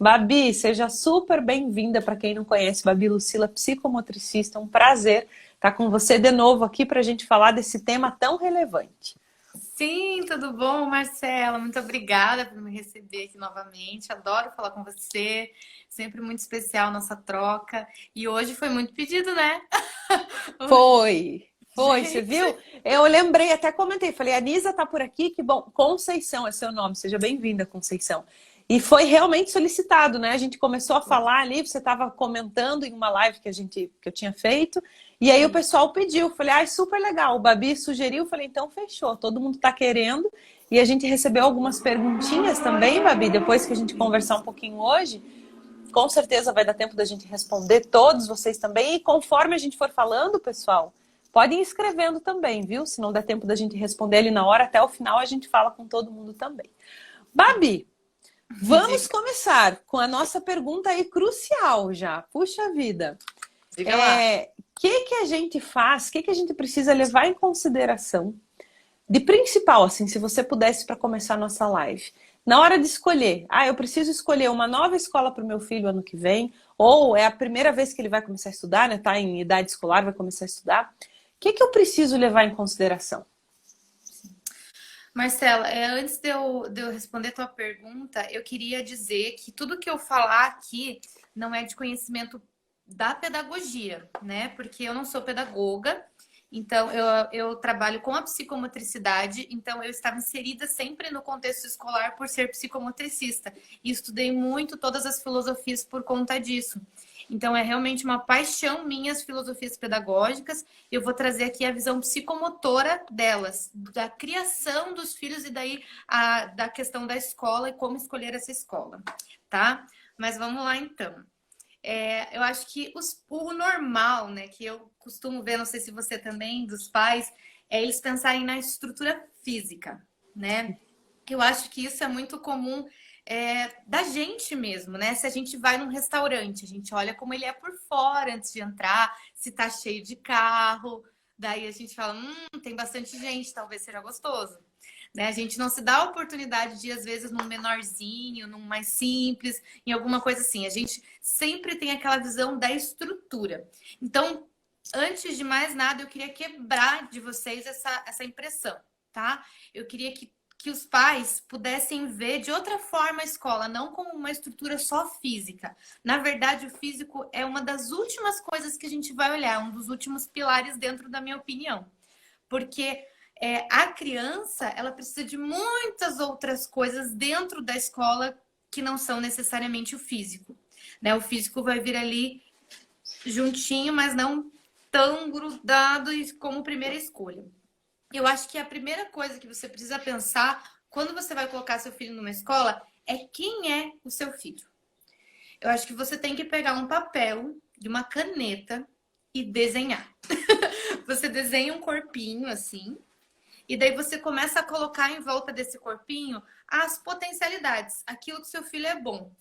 Babi, seja super bem-vinda. Para quem não conhece, Babi Lucila, psicomotricista, um prazer estar com você de novo aqui para a gente falar desse tema tão relevante. Sim, tudo bom, Marcela? Muito obrigada por me receber aqui novamente. Adoro falar com você. Sempre muito especial nossa troca. E hoje foi muito pedido, né? Foi, você Gente, viu? Eu lembrei, até comentei, falei, a Nisa tá por aqui, que bom. Conceição é seu nome, seja bem-vinda, Conceição. E foi realmente solicitado, né? A gente começou a falar ali, você estava comentando em uma live que eu tinha feito, e aí o sim. pessoal pediu, falei, ai, super legal. O Babi sugeriu, falei, então fechou, todo mundo tá querendo. E a gente recebeu algumas perguntinhas também, Babi, depois que a gente conversar um pouquinho hoje. Com certeza vai dar tempo da gente responder todos vocês também. E conforme a gente for falando, pessoal, podem ir escrevendo também, viu? Se não der tempo da gente responder ali na hora, até o final a gente fala com todo mundo também. Babi, vamos Diga, começar com a nossa pergunta aí crucial já. Puxa vida. diga lá. Que a gente faz, que a gente precisa levar em consideração de principal, assim, se você pudesse para começar a nossa live? Na hora de escolher, eu preciso escolher uma nova escola para o meu filho ano que vem, ou é a primeira vez que ele vai começar a estudar, né? Tá em idade escolar, vai começar a estudar. O que eu preciso levar em consideração? Marcela, antes de eu responder a tua pergunta, eu queria dizer que tudo que eu falar aqui não é de conhecimento da pedagogia, né? Porque eu não sou pedagoga, então eu trabalho com a psicomotricidade, então eu estava inserida sempre no contexto escolar por ser psicomotricista e estudei muito todas as filosofias por conta disso. Então, é realmente uma paixão minha as filosofias pedagógicas. Eu vou trazer aqui a visão psicomotora delas, da criação dos filhos e daí da questão da escola e como escolher essa escola, tá? Mas vamos lá, então. Eu acho que o normal, né, que eu costumo ver, não sei se você também, dos pais, é eles pensarem na estrutura física, né? Eu acho que isso é muito comum da gente mesmo, né? Se a gente vai num restaurante, a gente olha como ele é por fora antes de entrar, se tá cheio de carro, daí a gente fala, tem bastante gente, talvez seja gostoso. Né? A gente não se dá a oportunidade de, às vezes, num menorzinho, num mais simples, em alguma coisa assim. A gente sempre tem aquela visão da estrutura. Então, antes de mais nada, eu queria quebrar de vocês essa impressão, tá? Eu queria que os pais pudessem ver de outra forma a escola, não como uma estrutura só física. Na verdade, o físico é uma das últimas coisas que a gente vai olhar, um dos últimos pilares dentro da minha opinião. Porque a criança, ela precisa de muitas outras coisas dentro da escola que não são necessariamente o físico. Né? O físico vai vir ali juntinho, mas não tão grudado como primeira escolha. Eu acho que a primeira coisa que você precisa pensar quando você vai colocar seu filho numa escola é quem é o seu filho. Eu acho que você tem que pegar um papel e uma caneta e desenhar. Você desenha um corpinho assim, e daí você começa a colocar em volta desse corpinho as potencialidades, aquilo que seu filho é bom.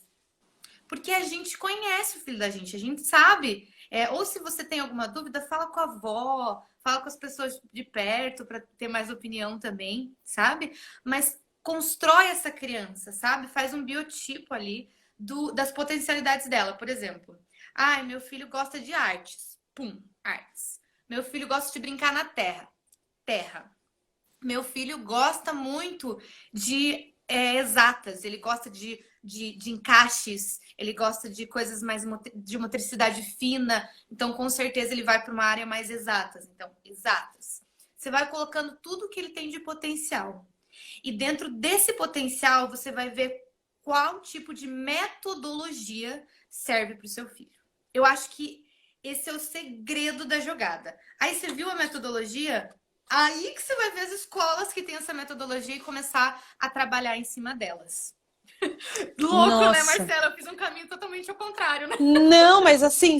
Porque a gente conhece o filho da gente, a gente sabe. Ou se você tem alguma dúvida, fala com a avó, fala com as pessoas de perto para ter mais opinião também, sabe? Mas constrói essa criança, sabe? Faz um biotipo ali das potencialidades dela. Por exemplo, meu filho gosta de artes. Pum, artes. Meu filho gosta de brincar na terra. Terra. Meu filho gosta muito de exatas, ele gosta de encaixes, ele gosta de coisas mais de motricidade fina, então com certeza ele vai para uma área mais exatas. Então, exatas. Você vai colocando tudo que ele tem de potencial. E dentro desse potencial, você vai ver qual tipo de metodologia serve para o seu filho. Eu acho que esse é o segredo da jogada. Aí você viu a metodologia? Aí que você vai ver as escolas que têm essa metodologia e começar a trabalhar em cima delas. Louco, né, Nossa. Marcela? Eu fiz um caminho totalmente ao contrário, né? Não, mas assim,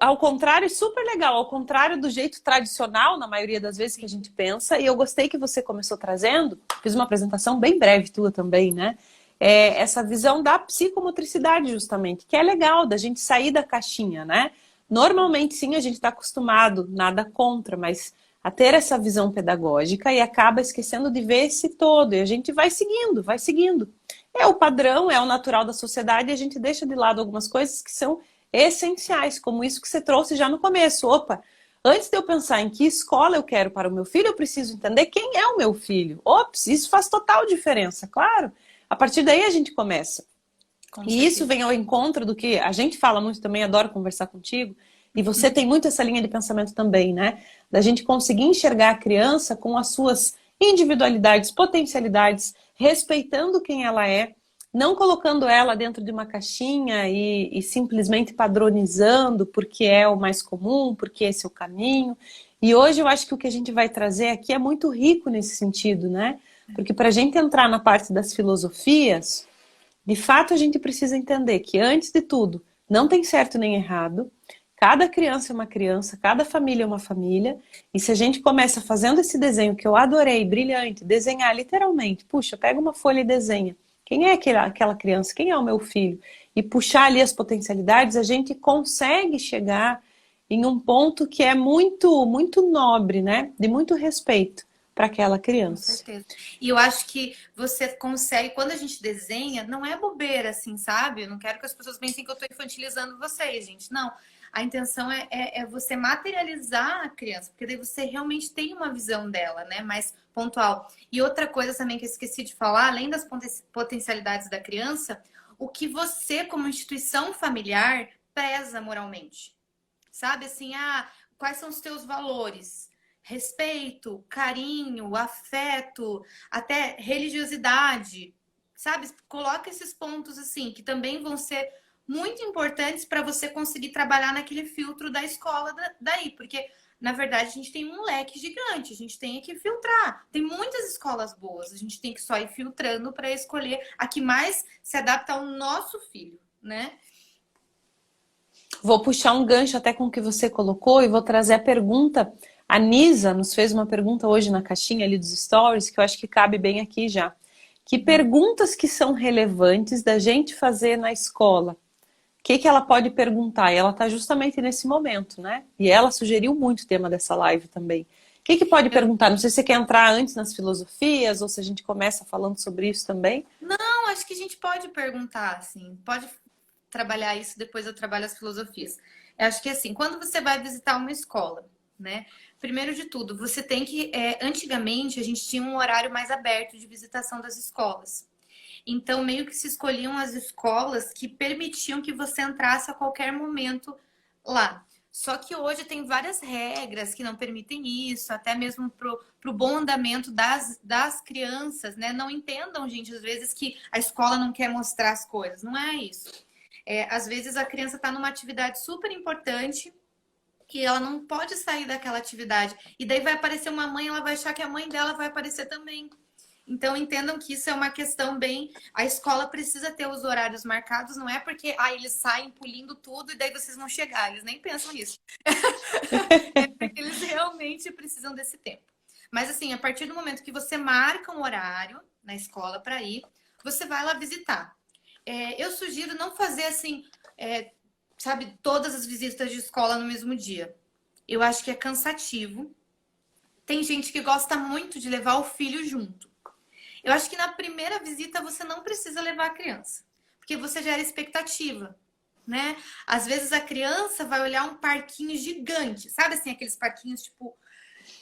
ao contrário, super legal. Ao contrário do jeito tradicional, na maioria das vezes que a gente pensa. E eu gostei que você começou trazendo. Fiz uma apresentação bem breve tua também, né? Essa visão da psicomotricidade, justamente, que é legal, da gente sair da caixinha, né? Normalmente, sim, a gente está acostumado, nada contra, mas a ter essa visão pedagógica e acaba esquecendo de ver esse todo. E a gente vai seguindo, vai seguindo. é o padrão, é o natural da sociedade, e a gente deixa de lado algumas coisas que são essenciais, como isso que você trouxe já no começo. Opa, antes de eu pensar em que escola eu quero para o meu filho, eu preciso entender quem é o meu filho. Ops, isso faz total diferença, claro. A partir daí a gente começa. Com E isso certeza. vem ao encontro do que a gente fala muito também, adoro conversar contigo, e você tem muito essa linha de pensamento também, né? Da gente conseguir enxergar a criança com as suas individualidades, potencialidades, respeitando quem ela é, não colocando ela dentro de uma caixinha e simplesmente padronizando porque é o mais comum, porque esse é o caminho. E hoje eu acho que o que a gente vai trazer aqui é muito rico nesse sentido, né? Porque para a gente entrar na parte das filosofias, de fato, a gente precisa entender que, antes de tudo, não tem certo nem errado. Cada criança é uma criança, cada família é uma família. E se a gente começa fazendo esse desenho que eu adorei, brilhante, desenhar literalmente, puxa, pega uma folha e desenha. Quem é aquela criança? Quem é o meu filho? E puxar ali as potencialidades, a gente consegue chegar em um ponto que é muito, muito nobre, né? De muito respeito para aquela Com criança. certeza. E eu acho que você consegue, quando a gente desenha, não é bobeira, assim, sabe? Eu não quero que as pessoas pensem que eu estou infantilizando vocês, gente. Não. A intenção é você materializar a criança, porque daí você realmente tem uma visão dela, né? Mais pontual. E outra coisa também que eu esqueci de falar, além das potencialidades da criança, o que você, como instituição familiar, preza moralmente. Sabe assim, quais são os teus valores? Respeito, carinho, afeto, até religiosidade, sabe? Coloca esses pontos assim, que também vão ser muito importantes para você conseguir trabalhar naquele filtro da escola daí, porque na verdade a gente tem um leque gigante, a gente tem que filtrar. Tem muitas escolas boas, a gente tem que só ir filtrando para escolher a que mais se adapta ao nosso filho, né? Vou puxar um gancho até com o que você colocou e vou trazer a pergunta. A Nisa nos fez uma pergunta hoje na caixinha ali dos stories, que eu acho que cabe bem aqui já. Que perguntas que são relevantes da gente fazer na escola? O que ela pode perguntar? E ela está justamente nesse momento, né? E ela sugeriu muito o tema dessa live também. O que pode Eu perguntar? Não sei se você quer entrar antes nas filosofias ou se a gente começa falando sobre isso também. não, acho que a gente pode perguntar, assim, pode trabalhar isso, depois eu trabalho as filosofias. Eu acho que assim, quando você vai visitar uma escola, né? Primeiro de tudo, você tem que. Antigamente a gente tinha um horário mais aberto de visitação das escolas. Então, meio que se escolhiam as escolas que permitiam que você entrasse a qualquer momento lá. Só que hoje tem várias regras que não permitem isso, até mesmo pro bom andamento das crianças, né? Não entendam, gente, às vezes que a escola não quer mostrar as coisas. Não é isso. Às vezes a criança está numa atividade super importante que ela não pode sair daquela atividade. E daí vai aparecer uma mãe, ela vai achar que a mãe dela vai aparecer também. Então entendam que isso é uma questão bem. A escola precisa ter os horários marcados, não é porque eles saem pulindo tudo e daí vocês vão chegar. Eles nem pensam nisso. É porque eles realmente precisam desse tempo. Mas assim, a partir do momento que você marca um horário na escola para ir, você vai lá visitar. Eu sugiro não fazer assim, sabe, todas as visitas de escola no mesmo dia. Eu acho que é cansativo. Tem gente que gosta muito de levar o filho junto. Eu acho que na primeira visita você não precisa levar a criança, porque você gera expectativa, né? Às vezes a criança vai olhar um parquinho gigante, sabe assim, aqueles parquinhos tipo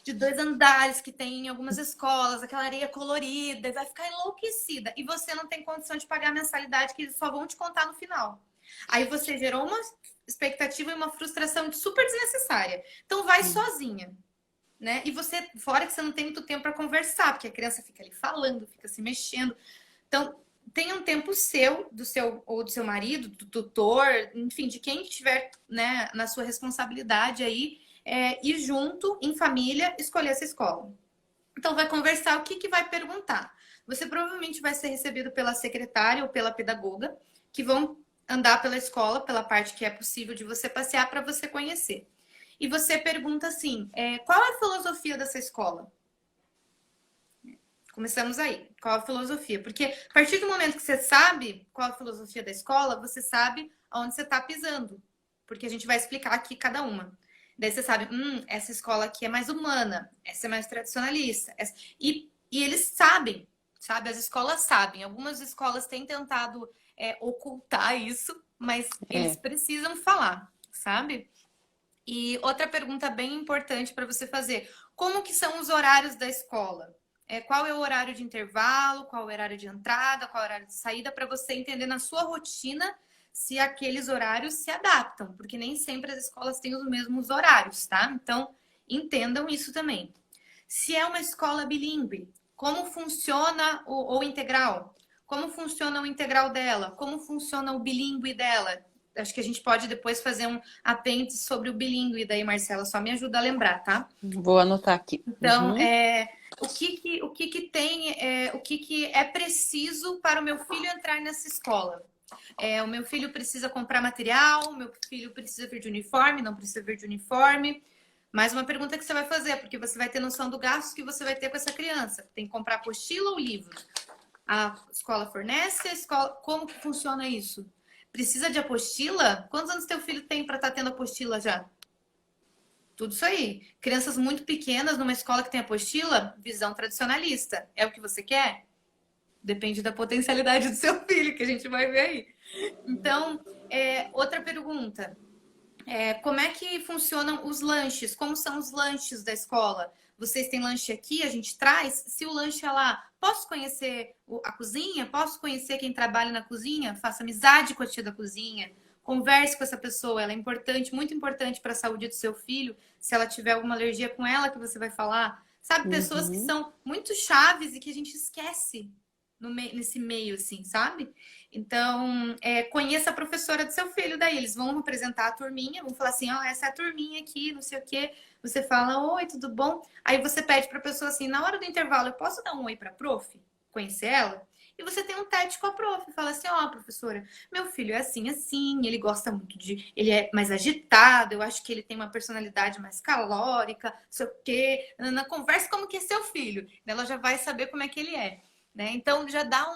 de 2 andares que tem em algumas escolas, aquela areia colorida, e vai ficar enlouquecida. E você não tem condição de pagar a mensalidade que eles só vão te contar no final. Aí você gerou uma expectativa e uma frustração super desnecessária. Então vai sozinha, né? E você, fora que você não tem muito tempo para conversar, porque a criança fica ali falando, fica se mexendo. Então, tenha um tempo seu, do seu ou do seu marido, do tutor, enfim, de quem estiver, né, na sua responsabilidade aí, ir junto, em família, escolher essa escola. Então, vai conversar, o que vai perguntar? Você provavelmente vai ser recebido pela secretária ou pela pedagoga, que vão andar pela escola, pela parte que é possível de você passear para você conhecer. E você pergunta assim, qual é a filosofia dessa escola? Começamos aí. Qual a filosofia? Porque a partir do momento que você sabe qual a filosofia da escola, você sabe aonde você está pisando. Porque a gente vai explicar aqui cada uma. Daí você sabe, essa escola aqui é mais humana, essa é mais tradicionalista. E eles sabem, sabe? As escolas sabem. Algumas escolas têm tentado ocultar isso, mas eles precisam falar, sabe? E outra pergunta bem importante para você fazer: como que são os horários da escola? Qual é o horário de intervalo, qual é o horário de entrada, qual é o horário de saída, para você entender na sua rotina se aqueles horários se adaptam, porque nem sempre as escolas têm os mesmos horários, tá? Então, entendam isso também. Se é uma escola bilíngue, como funciona o integral? Como funciona o integral dela? Como funciona o bilíngue dela? Acho que a gente pode depois fazer um apêndice sobre o bilíngue daí, Marcela, só me ajuda a lembrar, tá? Vou anotar aqui. Então, o que é preciso para o meu filho entrar nessa escola? O meu filho precisa comprar material, o meu filho precisa vir de uniforme, não precisa vir de uniforme. Mais uma pergunta que você vai fazer, porque você vai ter noção do gasto que você vai ter com essa criança. Tem que comprar apostila ou livro? A escola fornece, como que funciona isso? Precisa de apostila? Quantos anos teu filho tem para estar tendo apostila já? Tudo isso aí. Crianças muito pequenas numa escola que tem apostila, visão tradicionalista. É o que você quer? Depende da potencialidade do seu filho, que a gente vai ver aí. Então, outra pergunta. Como é que funcionam os lanches? Como são os lanches da escola? Vocês têm lanche aqui, a gente traz? Se o lanche é lá, posso conhecer a cozinha? Posso conhecer quem trabalha na cozinha? Faça amizade com a tia da cozinha. Converse com essa pessoa, ela é importante, muito importante para a saúde do seu filho. Se ela tiver alguma alergia com ela, que você vai falar. Sabe, pessoas que são muito chaves e que a gente esquece nesse meio, assim, sabe? Então, conheça a professora do seu filho, daí eles vão apresentar a turminha, vão falar assim, essa é a turminha aqui, não sei o quê. Você fala, oi, tudo bom? Aí você pede para a pessoa assim, na hora do intervalo, eu posso dar um oi para a prof? Conhecer ela? E você tem um tete com a prof, fala assim, professora, meu filho é assim, assim, ele gosta muito ele é mais agitado, eu acho que ele tem uma personalidade mais calórica, não sei o quê. Na conversa, como que é seu filho? Ela já vai saber como é que ele é, né? Então, já dá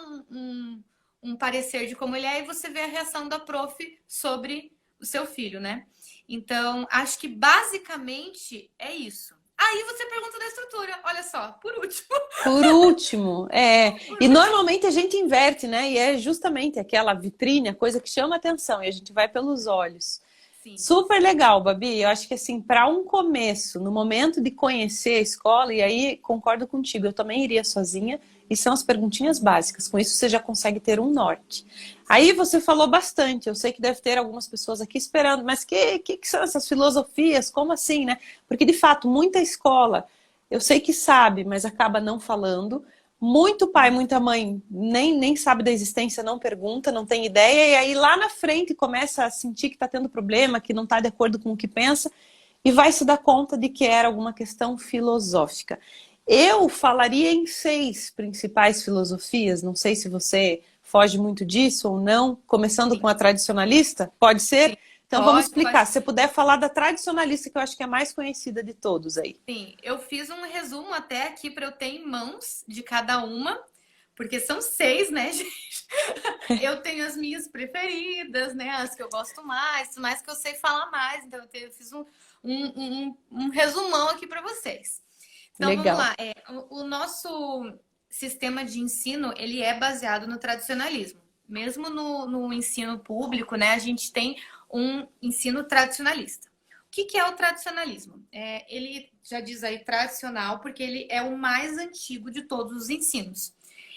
um parecer de como ele é e você vê a reação da prof sobre o seu filho, né? Então, acho que basicamente é isso. Aí você pergunta da estrutura, olha só, por último. Por último, E normalmente a gente inverte, né? E é justamente aquela vitrine, a coisa que chama atenção, e a gente vai pelos olhos. Sim. Super legal, Babi. Eu acho que assim, para um começo, no momento de conhecer a escola, e aí concordo contigo, eu também iria sozinha, e são as perguntinhas básicas. Com isso você já consegue ter um norte. Aí você falou bastante, eu sei que deve ter algumas pessoas aqui esperando, mas que são essas filosofias? Como assim, né? Porque de fato, muita escola, eu sei que sabe, mas acaba não falando. Muito pai, muita mãe nem sabe da existência, não pergunta, não tem ideia, e aí lá na frente começa a sentir que está tendo problema, que não está de acordo com o que pensa, e vai se dar conta de que era alguma questão filosófica. Eu falaria em 6 principais filosofias, não sei se você foge muito disso ou não, começando com a tradicionalista, pode ser? Sim. Então vamos explicar, se você puder falar da tradicionalista, que eu acho que é a mais conhecida de todos aí. Sim, eu fiz um resumo até aqui para eu ter em mãos de cada uma, porque são 6, né, gente? Eu tenho as minhas preferidas, né, as que eu gosto mais que eu sei falar mais, então eu fiz um resumão aqui para vocês. Então, legal. Vamos lá. O nosso sistema de ensino, ele é baseado no tradicionalismo. Mesmo no ensino público, né, a gente tem um ensino tradicionalista. O que é o tradicionalismo? Ele já diz aí tradicional, porque ele é o mais antigo de todos os ensinos.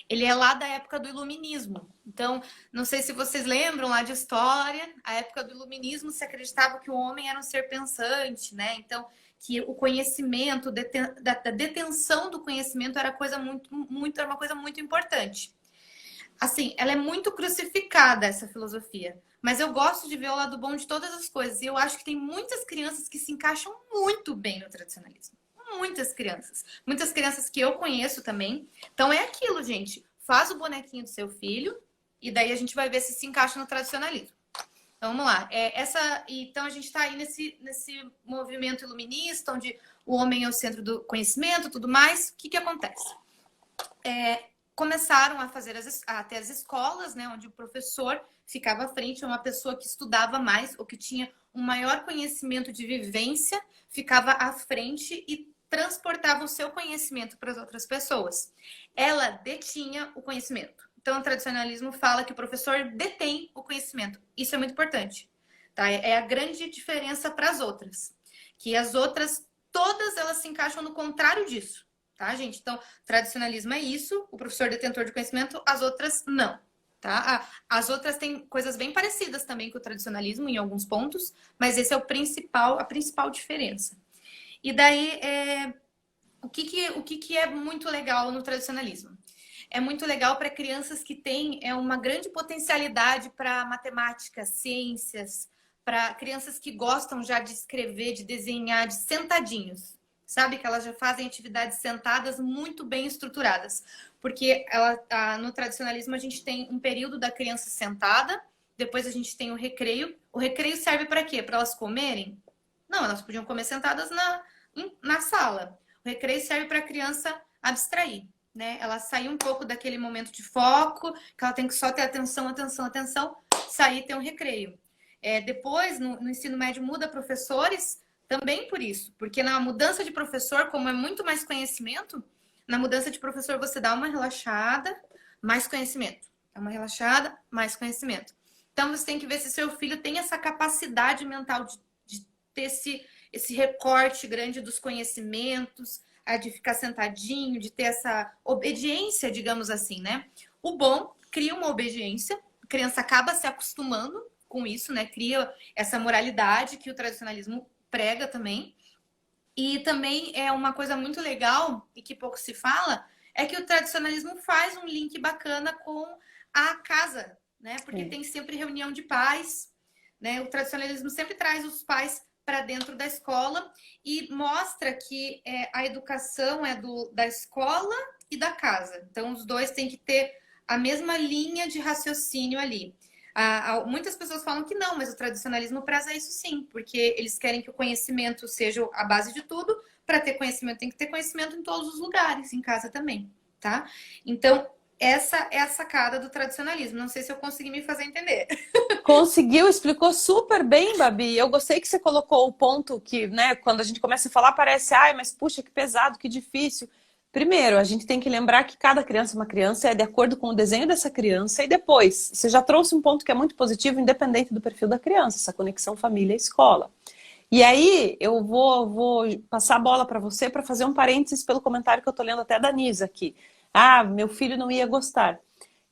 Ele é lá da época do Iluminismo. Então, não sei se vocês lembram lá de história, a época do Iluminismo se acreditava que o homem era um ser pensante, né? Então, que o conhecimento, da detenção do conhecimento era era uma coisa muito importante. Assim, ela é muito crucificada, essa filosofia. Mas eu gosto de ver o lado bom de todas as coisas. E eu acho que tem muitas crianças que se encaixam muito bem no tradicionalismo. Muitas crianças. Muitas crianças que eu conheço também. Então é aquilo, gente. Faz o bonequinho do seu filho e daí a gente vai ver se encaixa no tradicionalismo. Então vamos lá. Então a gente está aí nesse movimento iluminista, onde o homem é o centro do conhecimento, tudo mais. O que acontece? Começaram a ter as escolas, né, onde o professor ficava à frente, uma pessoa que estudava mais ou que tinha um maior conhecimento de vivência, ficava à frente e transportava o seu conhecimento para as outras pessoas. Ela detinha o conhecimento. Então, o tradicionalismo fala que o professor detém o conhecimento. Isso é muito importante. Tá? É a grande diferença para as outras. Que as outras, todas elas se encaixam no contrário disso. Tá, gente? Então, tradicionalismo é isso, o professor detentor de conhecimento, as outras não. Tá? As outras têm coisas bem parecidas também com o tradicionalismo em alguns pontos, mas esse é a principal diferença. E daí, o que é muito legal no tradicionalismo? É muito legal para crianças que têm uma grande potencialidade para matemática, ciências, para crianças que gostam já de escrever, de desenhar, de sentadinhos. Sabe que elas já fazem atividades sentadas muito bem estruturadas. Porque no tradicionalismo a gente tem um período da criança sentada, depois a gente tem o recreio. O recreio serve para quê? Para elas comerem? Não, elas podiam comer sentadas na sala. O recreio serve para a criança abstrair, né? Ela sair um pouco daquele momento de foco, que ela tem que só ter atenção, atenção, atenção, sair e ter um recreio. Depois, no ensino médio, muda professores também por isso. Porque na mudança de professor, como é muito mais conhecimento, na mudança de professor você dá uma relaxada, mais conhecimento. Dá uma relaxada, mais conhecimento. Então, você tem que ver se seu filho tem essa capacidade mental de ter esse recorte grande dos conhecimentos, de ficar sentadinho, de ter essa obediência, digamos assim, né? O bom cria uma obediência, a criança acaba se acostumando com isso, né? Cria essa moralidade que o tradicionalismo prega também. E também é uma coisa muito legal e que pouco se fala, é que o tradicionalismo faz um link bacana com a casa, né? Porque tem sempre reunião de pais, né? O tradicionalismo sempre traz os pais para dentro da escola e mostra que a educação é da escola e da casa. Então, os dois têm que ter a mesma linha de raciocínio ali. Muitas pessoas falam que não, mas o tradicionalismo preza isso sim, porque eles querem que o conhecimento seja a base de tudo. Para ter conhecimento, tem que ter conhecimento em todos os lugares, em casa também, tá? Então, essa é a sacada do tradicionalismo. Não sei se eu consegui me fazer entender. Conseguiu, explicou super bem, Babi. Eu gostei que você colocou o ponto que, né, quando a gente começa a falar, parece, ai, mas puxa, que pesado, que difícil. Primeiro, a gente tem que lembrar que cada criança é uma criança, é de acordo com o desenho dessa criança, e depois, você já trouxe um ponto que é muito positivo, independente do perfil da criança, essa conexão família-escola. E aí, eu vou passar a bola para você para fazer um parênteses pelo comentário que eu tô lendo até da Nisa aqui. Ah, meu filho não ia gostar.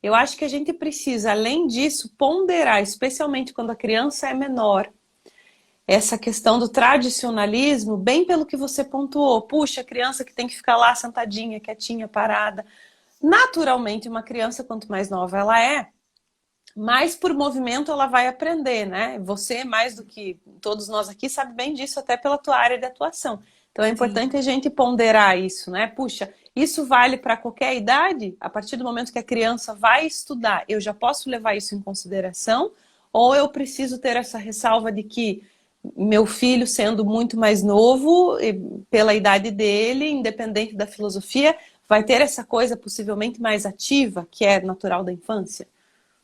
Eu acho que a gente precisa, além disso, ponderar, especialmente quando a criança é menor, essa questão do tradicionalismo, bem pelo que você pontuou. Puxa, a criança que tem que ficar lá sentadinha, quietinha, parada. Naturalmente, uma criança, quanto mais nova ela é, mais por movimento ela vai aprender, né? Você, mais do que todos nós aqui, sabe bem disso, até pela tua área de atuação. Então é importante a gente ponderar isso, né? Puxa, isso vale para qualquer idade? A partir do momento que a criança vai estudar, eu já posso levar isso em consideração? Ou eu preciso ter essa ressalva de que meu filho, sendo muito mais novo, pela idade dele, independente da filosofia, vai ter essa coisa possivelmente mais ativa, que é natural da infância?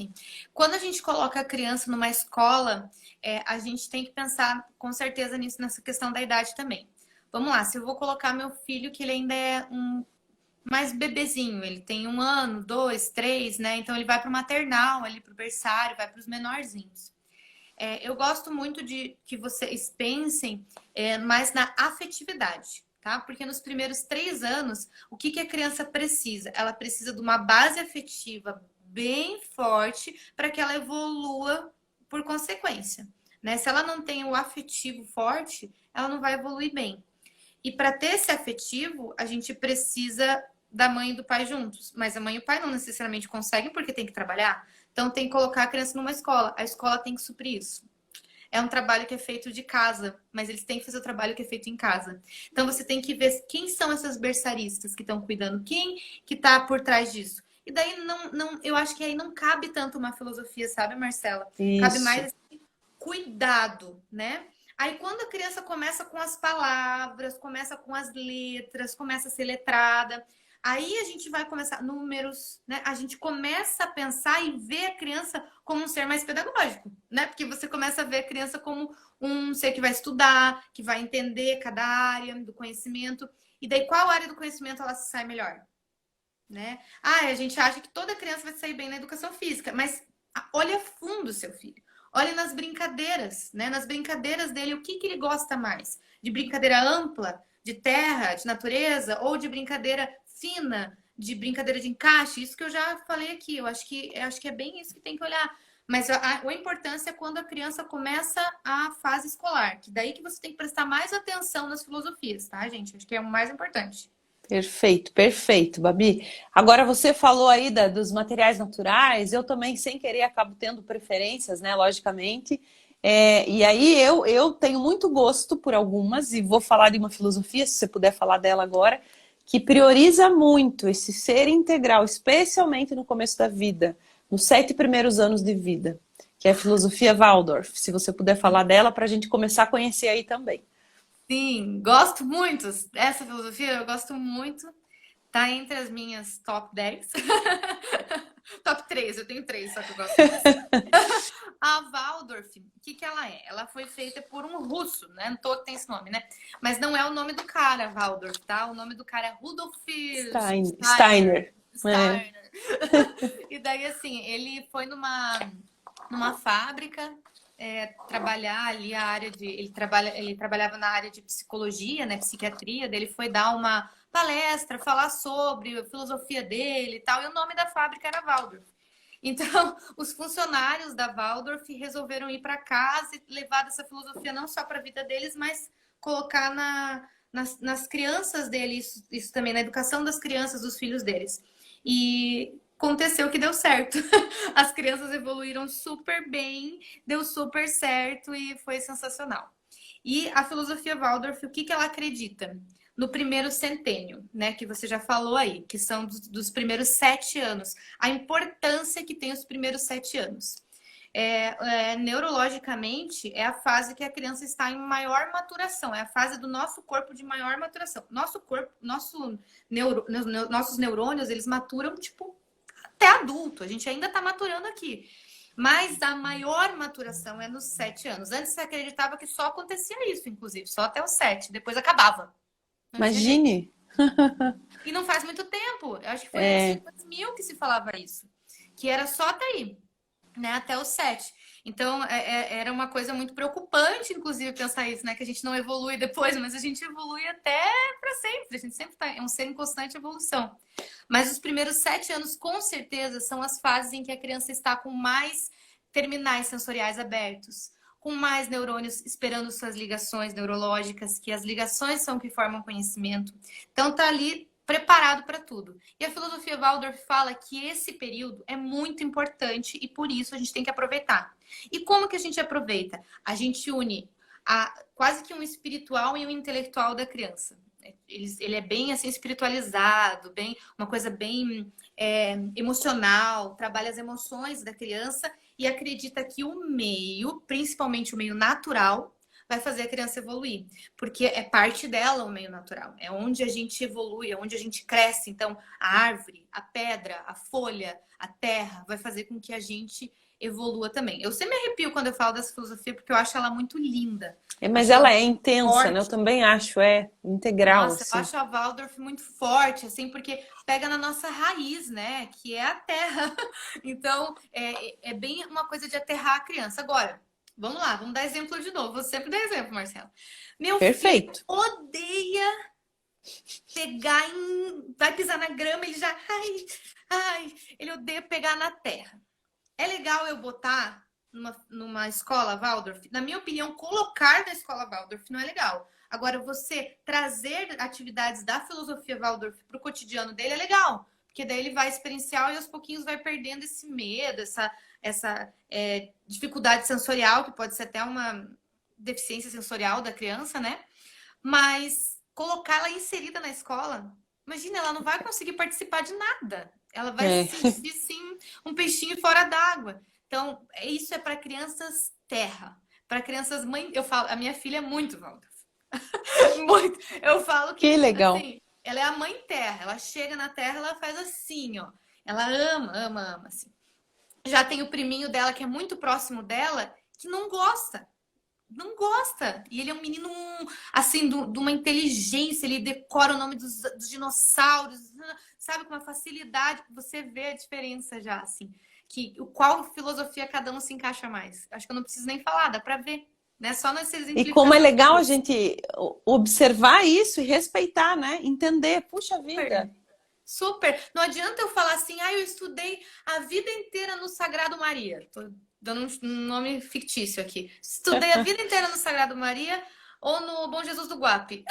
Sim. Quando a gente coloca a criança numa escola, a gente tem que pensar com certeza nisso, nessa questão da idade também. Vamos lá, se eu vou colocar meu filho, que ele ainda é um mais bebezinho, ele tem 1 ano, 2, 3, né? Então ele vai para o maternal, ali para o berçário, vai para os menorzinhos. Eu gosto muito de que vocês pensem mais na afetividade, tá? Porque nos primeiros 3 anos, o que a criança precisa? Ela precisa de uma base afetiva bem forte para que ela evolua por consequência, né? Se ela não tem o afetivo forte, ela não vai evoluir bem. E para ter esse afetivo, a gente precisa da mãe e do pai juntos. Mas a mãe e o pai não necessariamente conseguem porque tem que trabalhar. Então tem que colocar a criança numa escola. A escola tem que suprir isso. É um trabalho que é feito de casa, mas eles têm que fazer o trabalho que é feito em casa. Então você tem que ver quem são essas berçaristas que estão cuidando, quem que está por trás disso. E daí eu acho que aí não cabe tanto uma filosofia, sabe, Marcela? Isso. Cabe mais esse cuidado, né? Aí quando a criança começa com as palavras, começa com as letras, começa a ser letrada, aí a gente vai começar números, né? A gente começa a pensar e ver a criança como um ser mais pedagógico, né? Porque você começa a ver a criança como um ser que vai estudar, que vai entender cada área do conhecimento. E daí, qual área do conhecimento ela se sai melhor? Né? Ah, a gente acha que toda criança vai sair bem na educação física, mas olha a fundo o seu filho. Olha nas brincadeiras, né? Nas brincadeiras dele, o que ele gosta mais? De brincadeira ampla, de terra, de natureza, ou de brincadeira fina, de brincadeira de encaixe? Isso que eu já falei aqui. Eu acho que é bem isso que tem que olhar. Mas a importância é quando a criança começa a fase escolar, que daí que você tem que prestar mais atenção nas filosofias, tá, gente? Acho que é o mais importante. Perfeito, perfeito, Babi. Agora você falou aí dos materiais naturais, eu também, sem querer, acabo tendo preferências, né? Logicamente. E aí eu tenho muito gosto por algumas, e vou falar de uma filosofia, se você puder falar dela agora, que prioriza muito esse ser integral, especialmente no começo da vida, nos 7 primeiros anos de vida, que é a filosofia Waldorf. Se você puder falar dela, para a gente começar a conhecer aí também. Sim, gosto muito. Essa filosofia eu gosto muito. Tá entre as minhas top 10. Top 3, eu tenho 3, só que eu gosto mais. A Waldorf, o que ela é? Ela foi feita por um russo, né? Não tô que tem esse nome, né? Mas não é o nome do cara, Waldorf, tá? O nome do cara é Rudolf Steiner. É. Steiner. E daí, assim, ele foi numa fábrica trabalhar ali a área de... Ele trabalhava na área de psicologia, né? Psiquiatria. Daí ele foi dar uma palestra, falar sobre a filosofia dele e tal. E o nome da fábrica era Waldorf. Então, os funcionários da Waldorf resolveram ir para casa e levar essa filosofia não só para a vida deles, mas colocar nas crianças deles, isso também, na educação das crianças, dos filhos deles. E aconteceu que deu certo. As crianças evoluíram super bem, deu super certo e foi sensacional. E a filosofia Waldorf, o que ela acredita? No primeiro centênio, né, que você já falou aí, que são dos primeiros 7 anos. A importância que tem os primeiros 7 anos. Neurologicamente, é a fase que a criança está em maior maturação, é a fase do nosso corpo de maior maturação. Nosso corpo, nossos neurônios, eles maturam, tipo, até adulto. A gente ainda está maturando aqui. Mas a maior maturação é nos 7 anos. Antes você acreditava que só acontecia isso, inclusive, só até os 7, depois acabava. Imagine. E não faz muito tempo. Eu acho que foi antes de 2000 que se falava isso. Que era só até aí, né? Até os 7. Então, era uma coisa muito preocupante, inclusive, pensar isso, né? Que a gente não evolui depois, mas a gente evolui até para sempre. A gente sempre é um ser em constante evolução. Mas os primeiros 7 anos, com certeza, são as fases em que a criança está com mais terminais sensoriais abertos, com mais neurônios esperando suas ligações neurológicas, que as ligações são que formam conhecimento. Então, tá ali preparado para tudo. E a filosofia Waldorf fala que esse período é muito importante e por isso a gente tem que aproveitar. E como que a gente aproveita? A gente une quase que um espiritual e um intelectual da criança. Ele é bem assim espiritualizado, uma coisa bem emocional, trabalha as emoções da criança e acredita que o meio, principalmente o meio natural, vai fazer a criança evoluir. Porque é parte dela o meio natural. É onde a gente evolui, é onde a gente cresce. Então, a árvore, a pedra, a folha, a terra, vai fazer com que a gente evolua também. Eu sempre me arrepio quando eu falo dessa filosofia, porque eu acho ela muito linda. Mas ela é intensa, forte, né? Eu também acho, integral. Nossa, assim. eu acho a Waldorf muito forte, assim, porque pega na nossa raiz, né? Que é a terra. Então, é bem uma coisa de aterrar a criança. Agora, vamos lá, vamos dar exemplo de novo. Vou sempre dar exemplo, Marcelo. Meu Perfeito. filho odeia pegar vai pisar na grama, ele já... Ai, ele odeia pegar na terra. É legal eu botar numa escola Waldorf? Na minha opinião, colocar na escola Waldorf não é legal. Agora, você trazer atividades da filosofia Waldorf para o cotidiano dele é legal. Porque daí ele vai experienciar e aos pouquinhos vai perdendo esse medo, essa dificuldade sensorial, que pode ser até uma deficiência sensorial da criança, né? Mas colocá-la inserida na escola, imagina, ela não vai conseguir participar de nada. Ela vai se sentir, sim, um peixinho fora d'água. Então, isso é para crianças terra. Para crianças mãe... Eu falo, a minha filha é muito Waldorf. Muito. Eu falo que legal. Assim, ela é a mãe terra. Ela chega na terra, ela faz assim, ó. Ela ama, assim. Já tem o priminho dela, que é muito próximo dela, que não gosta. não gosta. E ele é um menino, assim, de uma inteligência, ele decora o nome dos dinossauros, sabe, com uma facilidade. Você vê a diferença já, assim. Qual filosofia cada um se encaixa mais. Acho que eu não preciso nem falar, dá pra ver. Né? Só nessa E como é exemplificação que eu legal a trouxe. gente observar isso e respeitar, né? Entender, puxa Super. vida. Super. Não adianta eu falar assim, eu estudei a vida inteira no Sagrado Maria. Tô dando um nome fictício aqui. Estudei a vida inteira no Sagrado Maria ou no Bom Jesus do Guape.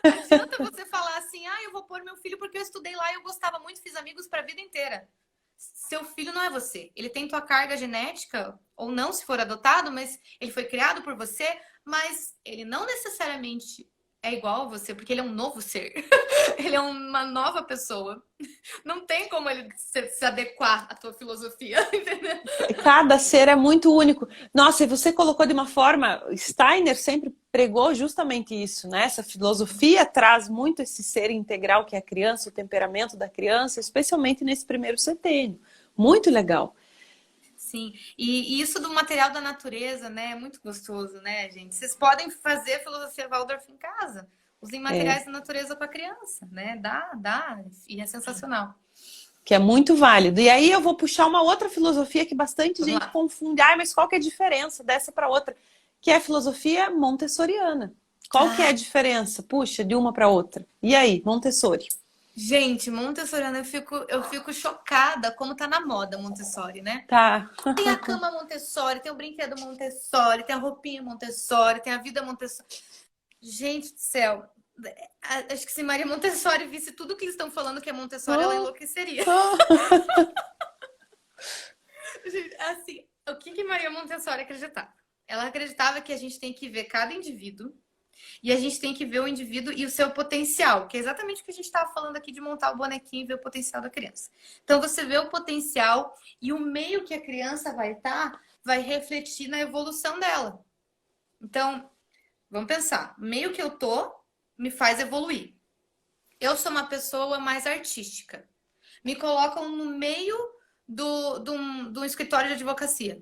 Adianta você falar assim, eu vou pôr meu filho porque eu estudei lá e eu gostava muito, fiz amigos para a vida inteira. Seu filho não é você. Ele tem tua carga genética, ou não, se for adotado, mas ele foi criado por você, mas ele não necessariamente é igual a você, porque ele é um novo ser. Ele é uma nova pessoa. Não tem como ele se adequar à tua filosofia, entendeu? Cada ser é muito único. Nossa, e você colocou de uma forma, Steiner sempre pregou justamente isso, né? Essa filosofia traz muito esse ser integral que é a criança, o temperamento da criança, especialmente nesse primeiro setênio. Muito legal. Sim, e isso do material da natureza, né? É muito gostoso, né, gente? Vocês podem fazer a filosofia Waldorf em casa. Usem É, materiais da natureza com a criança, né? Dá, e é sensacional. que é muito válido. E aí eu vou puxar uma outra filosofia que bastante Vamos gente lá. confunde. Mas qual que é a diferença dessa para outra? Que é a filosofia montessoriana. Qual que é a Ah, diferença, puxa, de uma para outra? E aí, Montessori? gente, Montessoriana, eu fico chocada como tá na moda Montessori, né? Tá. Tem a cama Montessori, tem o brinquedo Montessori, tem a roupinha Montessori, tem a vida Montessori. Gente do céu, acho que se Maria Montessori visse tudo que eles estão falando que é Montessori, ela Oh, enlouqueceria. oh. Assim, o que Maria Montessori acreditava? Ela acreditava que a gente tem que ver cada indivíduo e a gente tem que ver o indivíduo e o seu potencial, que é exatamente o que a gente estava falando aqui de montar o bonequinho e ver o potencial da criança. Então, você vê o potencial e o meio que a criança vai estar vai refletir na evolução dela. Então, vamos pensar, o meio que eu tô me faz evoluir. Eu sou uma pessoa mais artística. Me colocam no meio do escritório de advocacia.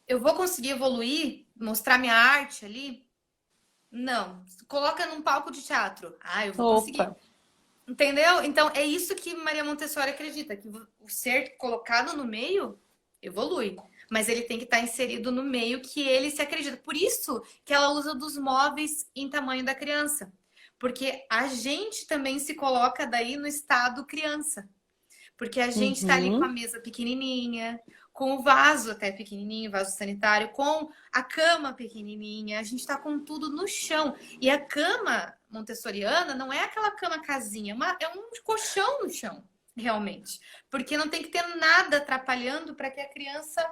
Eu vou conseguir evoluir, mostrar minha arte ali? Não. Coloca num palco de teatro. Eu vou conseguir. Opa. Entendeu? Então, é isso que Maria Montessori acredita, que o ser colocado no meio evolui. Mas ele tem que estar inserido no meio que ele se acredita. Por isso que ela usa dos móveis em tamanho da criança. Porque a gente também se coloca daí no estado criança. Porque a gente está ali com a Uhum. mesa pequenininha, com o vaso até pequenininho, vaso sanitário, com a cama pequenininha, a gente está com tudo no chão. E a cama montessoriana não é aquela cama casinha, é um colchão no chão, realmente. Porque não tem que ter nada atrapalhando para que a criança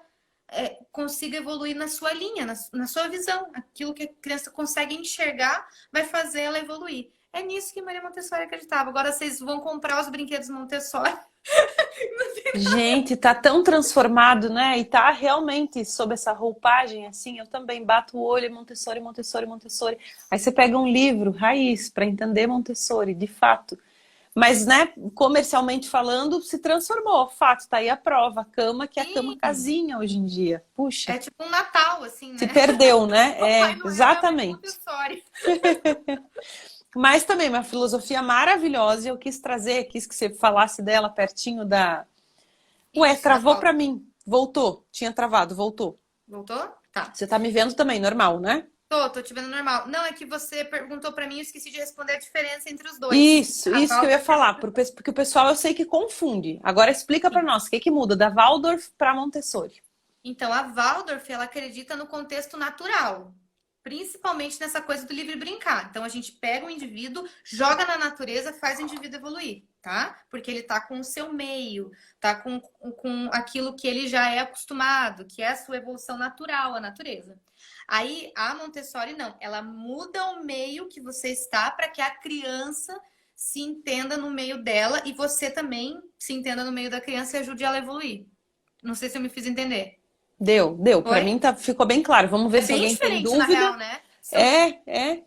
consiga evoluir na sua linha, na sua visão. Aquilo que a criança consegue enxergar vai fazer ela evoluir. É nisso que Maria Montessori acreditava. Agora vocês vão comprar os brinquedos Montessori. Gente, tá tão transformado, né? E tá realmente sob essa roupagem, assim. Eu também bato o olho, Montessori, Montessori, Montessori. Aí você pega um livro, raiz, para entender Montessori, de fato. Mas, né, comercialmente falando, se transformou. Fato, tá aí a prova. A cama, que é a cama Sim, casinha hoje em dia. Puxa, é tipo um Natal, assim, se né? perdeu, né? Papai É, Noel é a Maria exatamente. Montessori. Mas também uma filosofia maravilhosa. E eu quis trazer, quis que você falasse dela pertinho da. Ué, Isso, da travou pauta. pra mim. Voltou. Tinha travado, voltou. Voltou? Tá. Você tá me vendo também, normal, né? Tô te vendo normal. Não, é que você perguntou pra mim e eu esqueci de responder a diferença entre os dois. A Isso que eu ia Waldorf e a falar, Montessori. porque o pessoal eu sei que confunde. Agora explica pra nós, o que que muda da Waldorf pra Montessori? Então, a Waldorf, ela acredita no contexto natural, principalmente nessa coisa do livre brincar. Então, a gente pega o indivíduo, joga na natureza, faz o indivíduo evoluir, tá? Porque ele tá com o seu meio, tá com aquilo que ele já é acostumado, que é a sua evolução natural, a natureza. Aí, a Montessori, não. Ela muda o meio que você está para que a criança se entenda no meio dela e você também se entenda no meio da criança e ajude ela a evoluir. Não sei se eu me fiz entender. Deu. Pra Oi? mim tá, ficou bem claro. Vamos ver É se bem alguém tem diferente, na real, dúvida. né? É,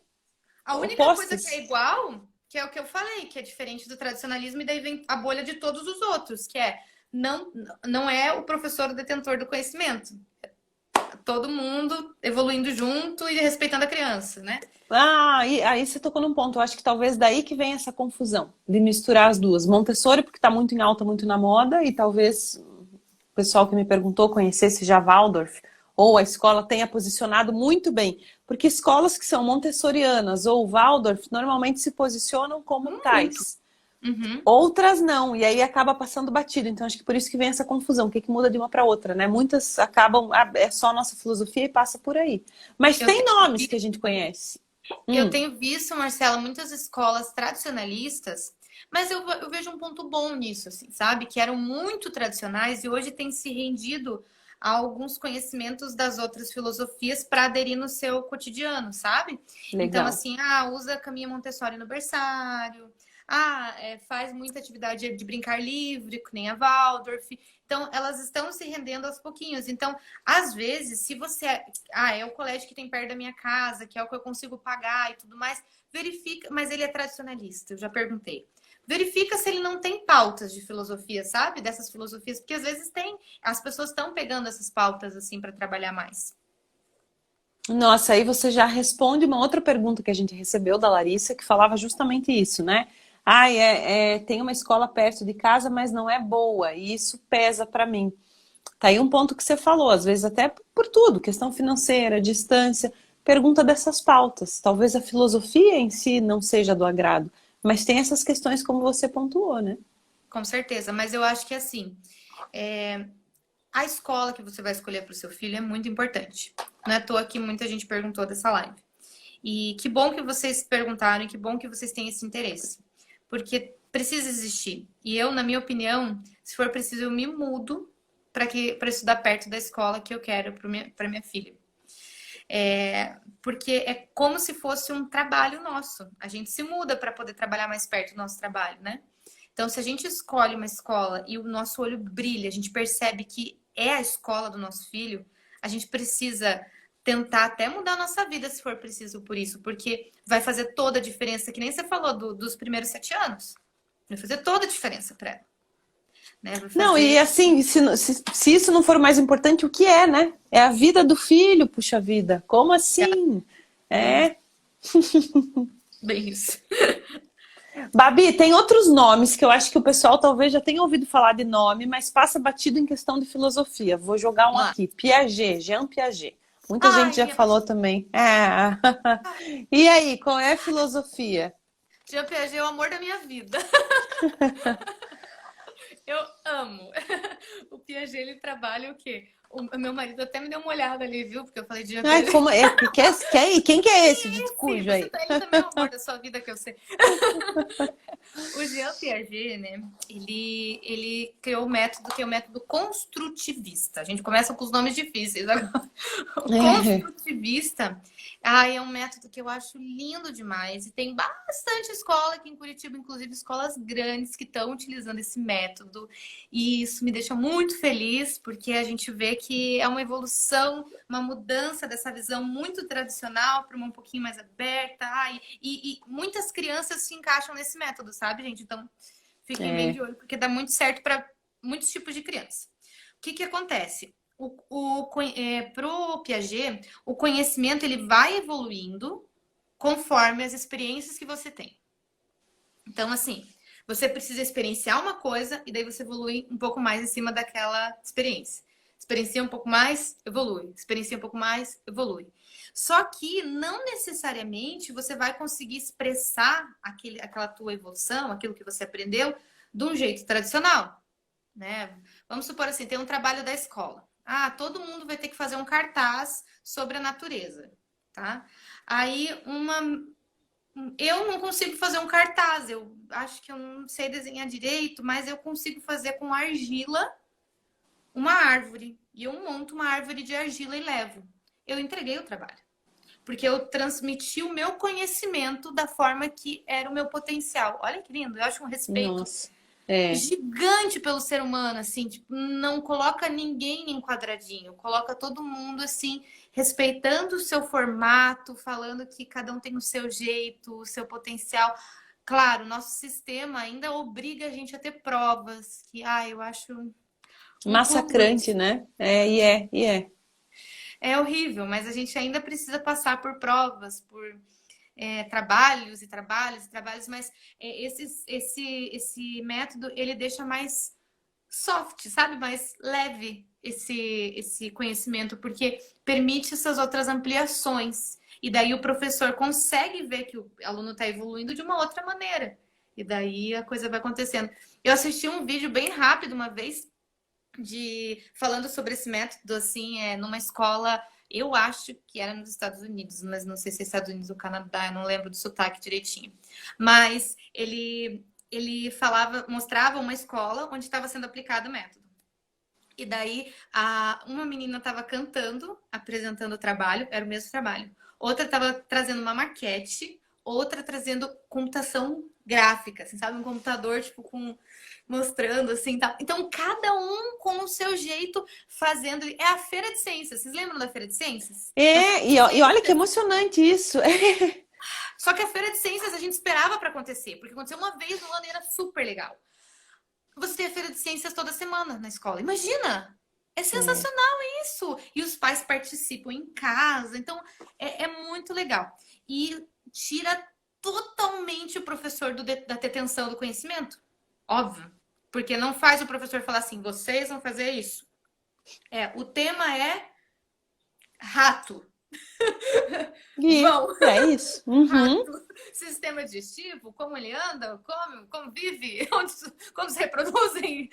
A única coisa que é opostas. igual, que é o que eu falei, que é diferente do tradicionalismo, e daí vem a bolha de todos os outros, que é não é o professor o detentor do conhecimento. todo mundo evoluindo junto e respeitando a criança, né? Ah, aí você tocou num ponto. Eu acho que talvez daí que vem essa confusão de misturar as duas. Montessori, porque está muito em alta, muito na moda, e talvez o pessoal que me perguntou conhecesse já Waldorf, ou a escola tenha posicionado muito bem. Porque escolas que são montessorianas ou Waldorf normalmente se posicionam como Muito. tais. Uhum. Outras não, e aí acaba passando batido. Então acho que por isso que vem essa confusão, o que que muda de uma para outra, né? Muitas acabam, é só a nossa filosofia e passa por aí. Mas Eu tem tenho, nomes que a gente conhece. eu Hum, tenho visto, Marcela, muitas escolas tradicionalistas, mas eu vejo um ponto bom nisso, assim, sabe? Que eram muito tradicionais e hoje têm se rendido a alguns conhecimentos das outras filosofias para aderir no seu cotidiano, sabe? Então, legal. assim, usa a caminha Montessori no berçário, faz muita atividade de brincar livre, que nem a Waldorf. Então, elas estão se rendendo aos pouquinhos. Então, às vezes, se você é o colégio que tem perto da minha casa, que é o que eu consigo pagar e tudo mais, verifica, mas ele é tradicionalista, eu já perguntei. Verifica se ele não tem pautas de filosofia, sabe? Dessas filosofias, porque às vezes tem, as pessoas estão pegando essas pautas assim para trabalhar mais. Nossa, aí você já responde uma outra pergunta que a gente recebeu da Larissa, que falava justamente isso, né? Ah, tem uma escola perto de casa, mas não é boa, e isso pesa para mim. Tá aí um ponto que você falou, às vezes até por tudo, questão financeira, distância, pergunta dessas pautas. Talvez a filosofia em si não seja do agrado, mas tem essas questões como você pontuou, né? Com certeza, mas eu acho que assim, a escola que você vai escolher para o seu filho é muito importante. Não é à toa que muita gente perguntou dessa live. E que bom que vocês perguntaram, e que bom que vocês têm esse interesse. Porque precisa existir. E eu, na minha opinião, se for preciso, eu me mudo para estudar perto da escola que eu quero para minha filha. Porque é como se fosse um trabalho nosso. A gente se muda para poder trabalhar mais perto do nosso trabalho, né? Então, se a gente escolhe uma escola e o nosso olho brilha, a gente percebe que é a escola do nosso filho, a gente precisa tentar até mudar a nossa vida se for preciso por isso, porque vai fazer toda a diferença, que nem você falou dos primeiros 7 anos. Vai fazer toda a diferença para ela. Né? Vai Não, e fazer. assim, se isso não for mais importante, o que é, né? É a vida do filho, puxa vida. Como assim? Bem, É. bem isso. Babi, tem outros nomes que eu acho que o pessoal talvez já tenha ouvido falar de nome, mas passa batido em questão de filosofia. Vou jogar um Vamos lá. aqui. Piaget, Jean Piaget. Muita gente Ai, já falou também. É. E aí, qual é a filosofia? Jean Piaget é o amor da minha vida. Eu amo. O Piaget, ele trabalha o quê? O meu marido até me deu uma olhada ali, viu? Porque eu falei de Jean Ai, Piaget. como é? Quem que é esse de Sim, cujo aí? ele também é o amor da sua vida, que eu sei. O Jean Piaget, né? Ele criou o método que é o método construtivista. A gente começa com os nomes difíceis agora. O É. construtivista, é um método que eu acho lindo demais. E tem bastante escola aqui em Curitiba, inclusive escolas grandes que estão utilizando esse método. E isso me deixa muito feliz, porque a gente vê que é uma evolução, uma mudança dessa visão muito tradicional para uma um pouquinho mais aberta. E muitas crianças se encaixam nesse método, sabe, gente? Então, fiquem bem É. de olho, porque dá muito certo para muitos tipos de criança. O que acontece? Pro Piaget, o conhecimento ele vai evoluindo conforme as experiências que você tem. Então, assim, você precisa experienciar uma coisa e daí você evolui um pouco mais em cima daquela experiência. Experiencia um pouco mais, evolui. Experiencia um pouco mais, evolui. Só que não necessariamente você vai conseguir expressar aquela tua evolução, aquilo que você aprendeu, de um jeito tradicional, né? Vamos supor assim, tem um trabalho da escola. Todo mundo vai ter que fazer um cartaz sobre a natureza, tá? Aí eu não consigo fazer um cartaz. Eu acho que eu não sei desenhar direito, mas eu consigo fazer com argila uma árvore. E eu monto uma árvore de argila e levo. Eu entreguei o trabalho. Porque eu transmiti o meu conhecimento da forma que era o meu potencial. Olha que lindo, eu acho um respeito Nossa. É. gigante pelo ser humano, assim, tipo, não coloca ninguém em quadradinho, coloca todo mundo assim, respeitando o seu formato, falando que cada um tem o seu jeito, o seu potencial. Claro, nosso sistema ainda obriga a gente a ter provas, que eu acho um cúmulo Massacrante, isso. né? É, e é. é horrível, mas a gente ainda precisa passar por provas, por trabalhos e trabalhos e trabalhos, mas esse método, ele deixa mais soft, sabe? Mais leve esse conhecimento, porque permite essas outras ampliações. E daí o professor consegue ver que o aluno está evoluindo de uma outra maneira. E daí a coisa vai acontecendo. Eu assisti um vídeo bem rápido uma vez falando sobre esse método, assim, numa escola, eu acho que era nos Estados Unidos, mas não sei se é Estados Unidos ou Canadá, eu não lembro do sotaque direitinho. Mas ele mostrava uma escola onde estava sendo aplicado o método. E daí uma menina estava cantando, apresentando o trabalho, era o mesmo trabalho. Outra estava trazendo uma maquete, outra trazendo computação gráfica, assim, sabe? Um computador, tipo, mostrando, assim, tá? Então, cada um com o seu jeito fazendo. É a Feira de Ciências. Vocês lembram da Feira de Ciências? E olha que emocionante isso. Só que a Feira de Ciências a gente esperava para acontecer, porque aconteceu uma vez no ano e era super legal. Você tem a Feira de Ciências toda semana na escola. Imagina! É sensacional isso! E os pais participam em casa. Então, é muito legal. E tira totalmente o professor da detenção do conhecimento. Óbvio. Porque não faz o professor falar assim, vocês vão fazer isso. O tema é rato. É isso. Uhum. Rato, sistema digestivo, como ele anda, como vive, como se reproduzem,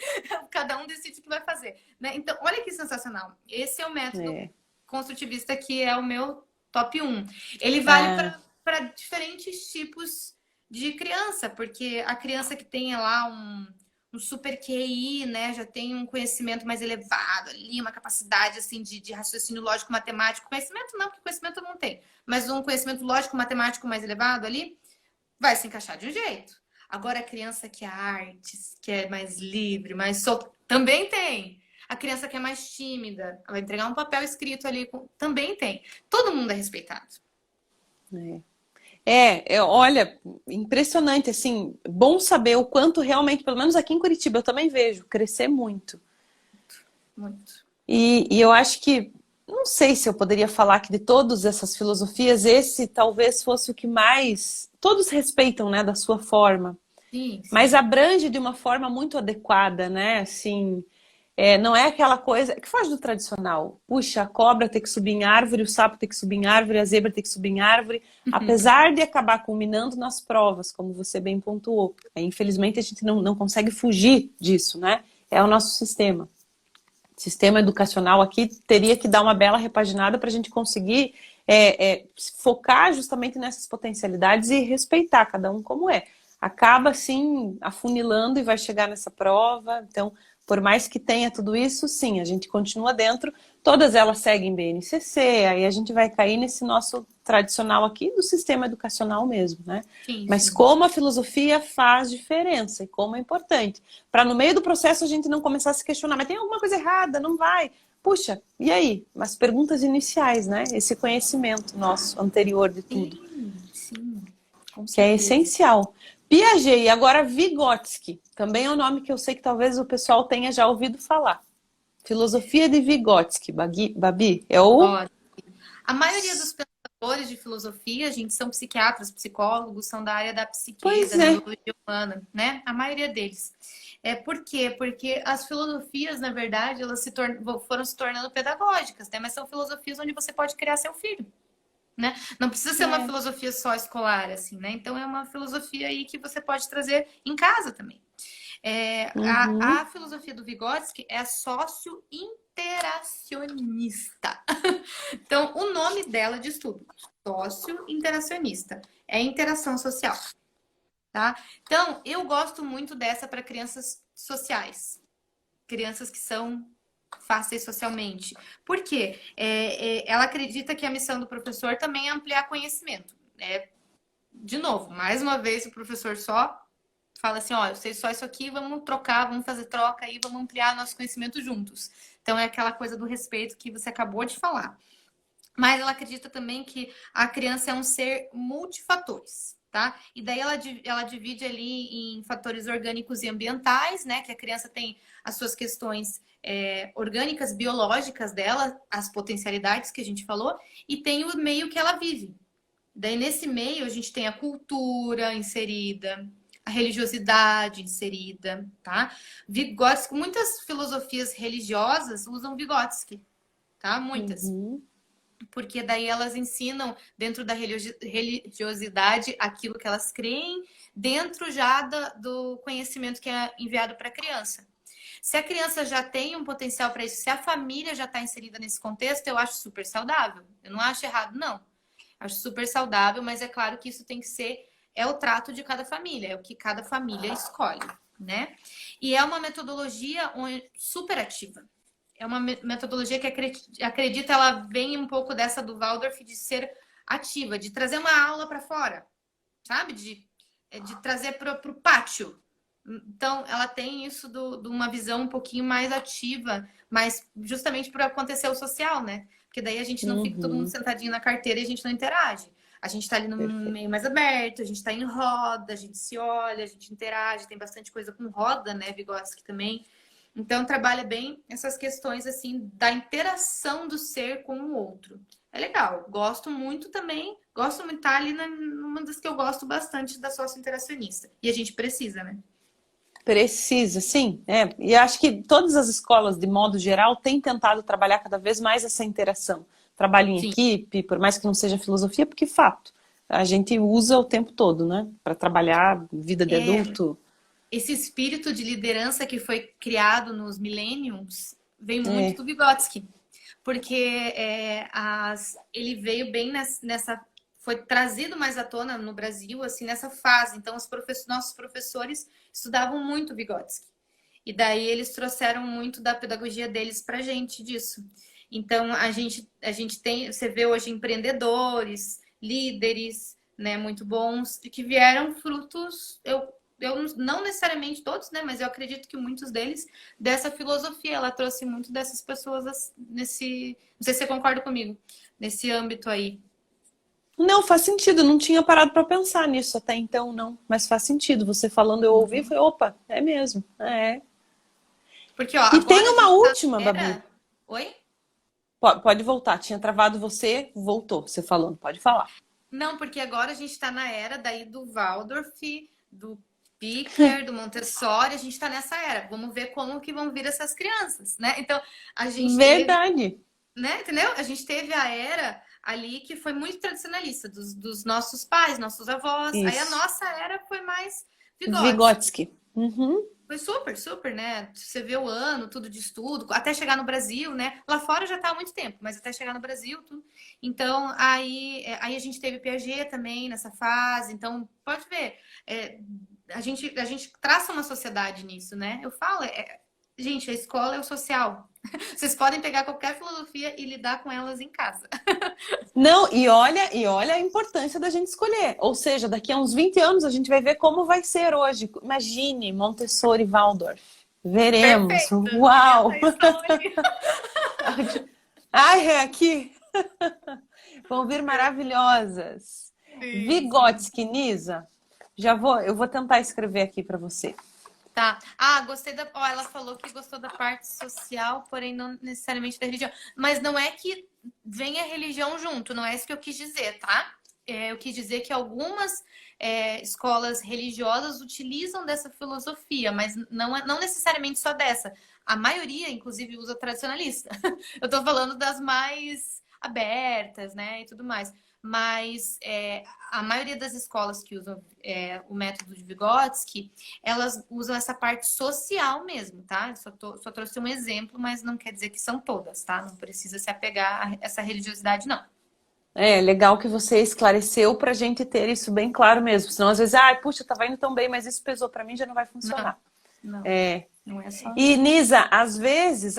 cada um decide o que vai fazer. Né? Então, olha que sensacional. Esse é o método construtivista que é o meu top 1. Ele vale para diferentes tipos de criança, porque a criança que tem lá um super QI, né, já tem um conhecimento mais elevado ali, uma capacidade assim de raciocínio lógico matemático, conhecimento não, porque conhecimento não tem, mas um conhecimento lógico matemático mais elevado ali, vai se encaixar de um jeito. Agora a criança que é artes, que é mais livre, mais solta, também tem. A criança que é mais tímida, vai entregar um papel escrito ali, também tem. Todo mundo é respeitado. Olha, impressionante, assim, bom saber o quanto realmente, pelo menos aqui em Curitiba, eu também vejo crescer muito. Muito. E eu acho que, não sei se eu poderia falar que de todas essas filosofias, esse talvez fosse o que mais, todos respeitam, né, da sua forma. Sim. Mas abrange de uma forma muito adequada, né, assim... não é aquela coisa que foge do tradicional. Puxa, a cobra tem que subir em árvore, o sapo tem que subir em árvore, a zebra tem que subir em árvore. Apesar de acabar culminando nas provas, como você bem pontuou. Infelizmente, a gente não consegue fugir disso, né? É o nosso sistema. O sistema educacional aqui teria que dar uma bela repaginada para a gente conseguir focar justamente nessas potencialidades e respeitar cada um como é. Acaba, assim, afunilando e vai chegar nessa prova. Então... Por mais que tenha tudo isso, sim, a gente continua dentro. Todas elas seguem BNCC, aí a gente vai cair nesse nosso tradicional aqui do sistema educacional mesmo, né? Sim, mas como a filosofia faz diferença e como é importante. Para no meio do processo a gente não começar a se questionar, mas tem alguma coisa errada, não vai. Puxa, e aí? As perguntas iniciais, né? Esse conhecimento nosso anterior de tudo. Sim, que é essencial. Piaget e agora Vygotsky, também é um nome que eu sei que talvez o pessoal tenha já ouvido falar. Filosofia de Vygotsky, Babi, é o... A maioria dos pensadores de filosofia, gente, são psiquiatras, psicólogos, são da área da psique, da neurologia humana, né? A maioria deles. Por quê? Porque as filosofias, na verdade, elas foram se tornando pedagógicas, né? Mas são filosofias onde você pode criar seu filho. Né? Não precisa ser uma filosofia só escolar, assim, né? Então é uma filosofia aí que você pode trazer em casa também. A filosofia do Vygotsky é sócio-interacionista. Então, o nome dela diz tudo. Sócio-interacionista. É interação social. Tá? Então, eu gosto muito dessa para crianças sociais. Crianças que são fáceis socialmente. Por quê? Ela acredita que a missão do professor também é ampliar conhecimento. De novo, mais uma vez, o professor só fala assim, ó, eu sei só isso aqui, vamos trocar, vamos fazer troca aí, vamos ampliar nosso conhecimento juntos. Então, é aquela coisa do respeito que você acabou de falar. Mas ela acredita também que a criança é um ser multifatores. tá? E daí ela divide ali em fatores orgânicos e ambientais, né? Que a criança tem as suas questões orgânicas, biológicas dela, as potencialidades que a gente falou, e tem o meio que ela vive. Daí, nesse meio, a gente tem a cultura inserida, a religiosidade inserida, tá? Vygotsky, muitas filosofias religiosas usam Vygotsky, tá? Muitas. Uhum. Porque daí elas ensinam dentro da religiosidade aquilo que elas creem, dentro já do conhecimento que é enviado para a criança. Se a criança já tem um potencial para isso, se a família já está inserida nesse contexto, eu acho super saudável. Eu não acho errado, não. Acho super saudável, mas é claro que isso tem que ser o trato de cada família, é o que cada família escolhe, né? E é uma metodologia super ativa. É uma metodologia que acredita, ela vem um pouco dessa do Waldorf de ser ativa, de trazer uma aula para fora, sabe? De trazer para o pátio. Então, ela tem isso de uma visão um pouquinho mais ativa, mas justamente por acontecer o social, né? Porque daí a gente não fica todo mundo sentadinho na carteira e a gente não interage. A gente está ali no meio mais aberto, a gente está em roda, a gente se olha, a gente interage, tem bastante coisa com roda, né? Vygotsky também. Então, trabalha bem essas questões, assim, da interação do ser com o outro. É legal. Gosto muito também. Gosto muito de estar ali numa das que eu gosto bastante da sócio-interacionista. E a gente precisa, né? Precisa, sim. E acho que todas as escolas, de modo geral, têm tentado trabalhar cada vez mais essa interação. Trabalho em equipe, por mais que não seja filosofia, porque fato, a gente usa o tempo todo, né? Para trabalhar vida de adulto. Esse espírito de liderança que foi criado nos millenniums vem muito do Vygotsky. Porque ele veio bem nessa... Foi trazido mais à tona no Brasil, assim, nessa fase. Então, nossos professores estudavam muito Vygotsky. E daí eles trouxeram muito da pedagogia deles pra gente disso. Então, a gente tem... Você vê hoje empreendedores, líderes, né, muito bons, que vieram frutos... Eu não necessariamente todos, né? Mas eu acredito que muitos deles, dessa filosofia, ela trouxe muito dessas pessoas nesse... Não sei se você concorda comigo, nesse âmbito aí. Não, faz sentido. Não tinha parado para pensar nisso até então, não. Mas faz sentido. Você falando, eu ouvi e falei, opa, é mesmo. Porque, ó, e tem uma última, era... Babi. Oi? Pode voltar. Tinha travado você, voltou. Você falando, pode falar. Não, porque agora a gente está na era daí do Waldorf, do Pickler, do Montessori, a gente está nessa era. Vamos ver como que vão vir essas crianças, né? Então, a gente Verdade. né? Entendeu? A gente teve a era ali que foi muito tradicionalista, dos nossos pais, nossos avós. Isso. Aí a nossa era foi mais Vygotsky. Uhum. Foi super, super, né? Você vê o ano, tudo de estudo, até chegar no Brasil, né? Lá fora já tá há muito tempo, mas até chegar no Brasil, tudo. Então, aí a gente teve Piaget também nessa fase. Então, pode ver, a gente traça uma sociedade nisso, né? Eu falo, gente, a escola é o social. Vocês podem pegar qualquer filosofia e lidar com elas em casa. Não, e olha a importância da gente escolher. Ou seja, daqui a uns 20 anos a gente vai ver como vai ser hoje. Imagine Montessori e Waldorf. Veremos. Perfeito. Uau! Ai, aqui. Vão vir maravilhosas. Sim. Vygotsky, Nisa. Eu vou tentar escrever aqui para você. Tá. Gostei da... ela falou que gostou da parte social, porém não necessariamente da religião. Mas não é que venha a religião junto, não é isso que eu quis dizer, tá? Eu quis dizer que algumas escolas religiosas utilizam dessa filosofia, mas não necessariamente só dessa. A maioria, inclusive, usa tradicionalista. Eu tô falando das mais abertas, né, e tudo mais. Mas a maioria das escolas que usam o método de Vygotsky, elas usam essa parte social mesmo, tá? Eu só trouxe um exemplo, mas não quer dizer que são todas, tá? Não precisa se apegar a essa religiosidade, não. Legal que você esclareceu pra gente ter isso bem claro mesmo. Senão, às vezes, puxa, tava indo tão bem, mas isso pesou pra mim, já não vai funcionar. Não. Não é só. E, Nisa, às vezes,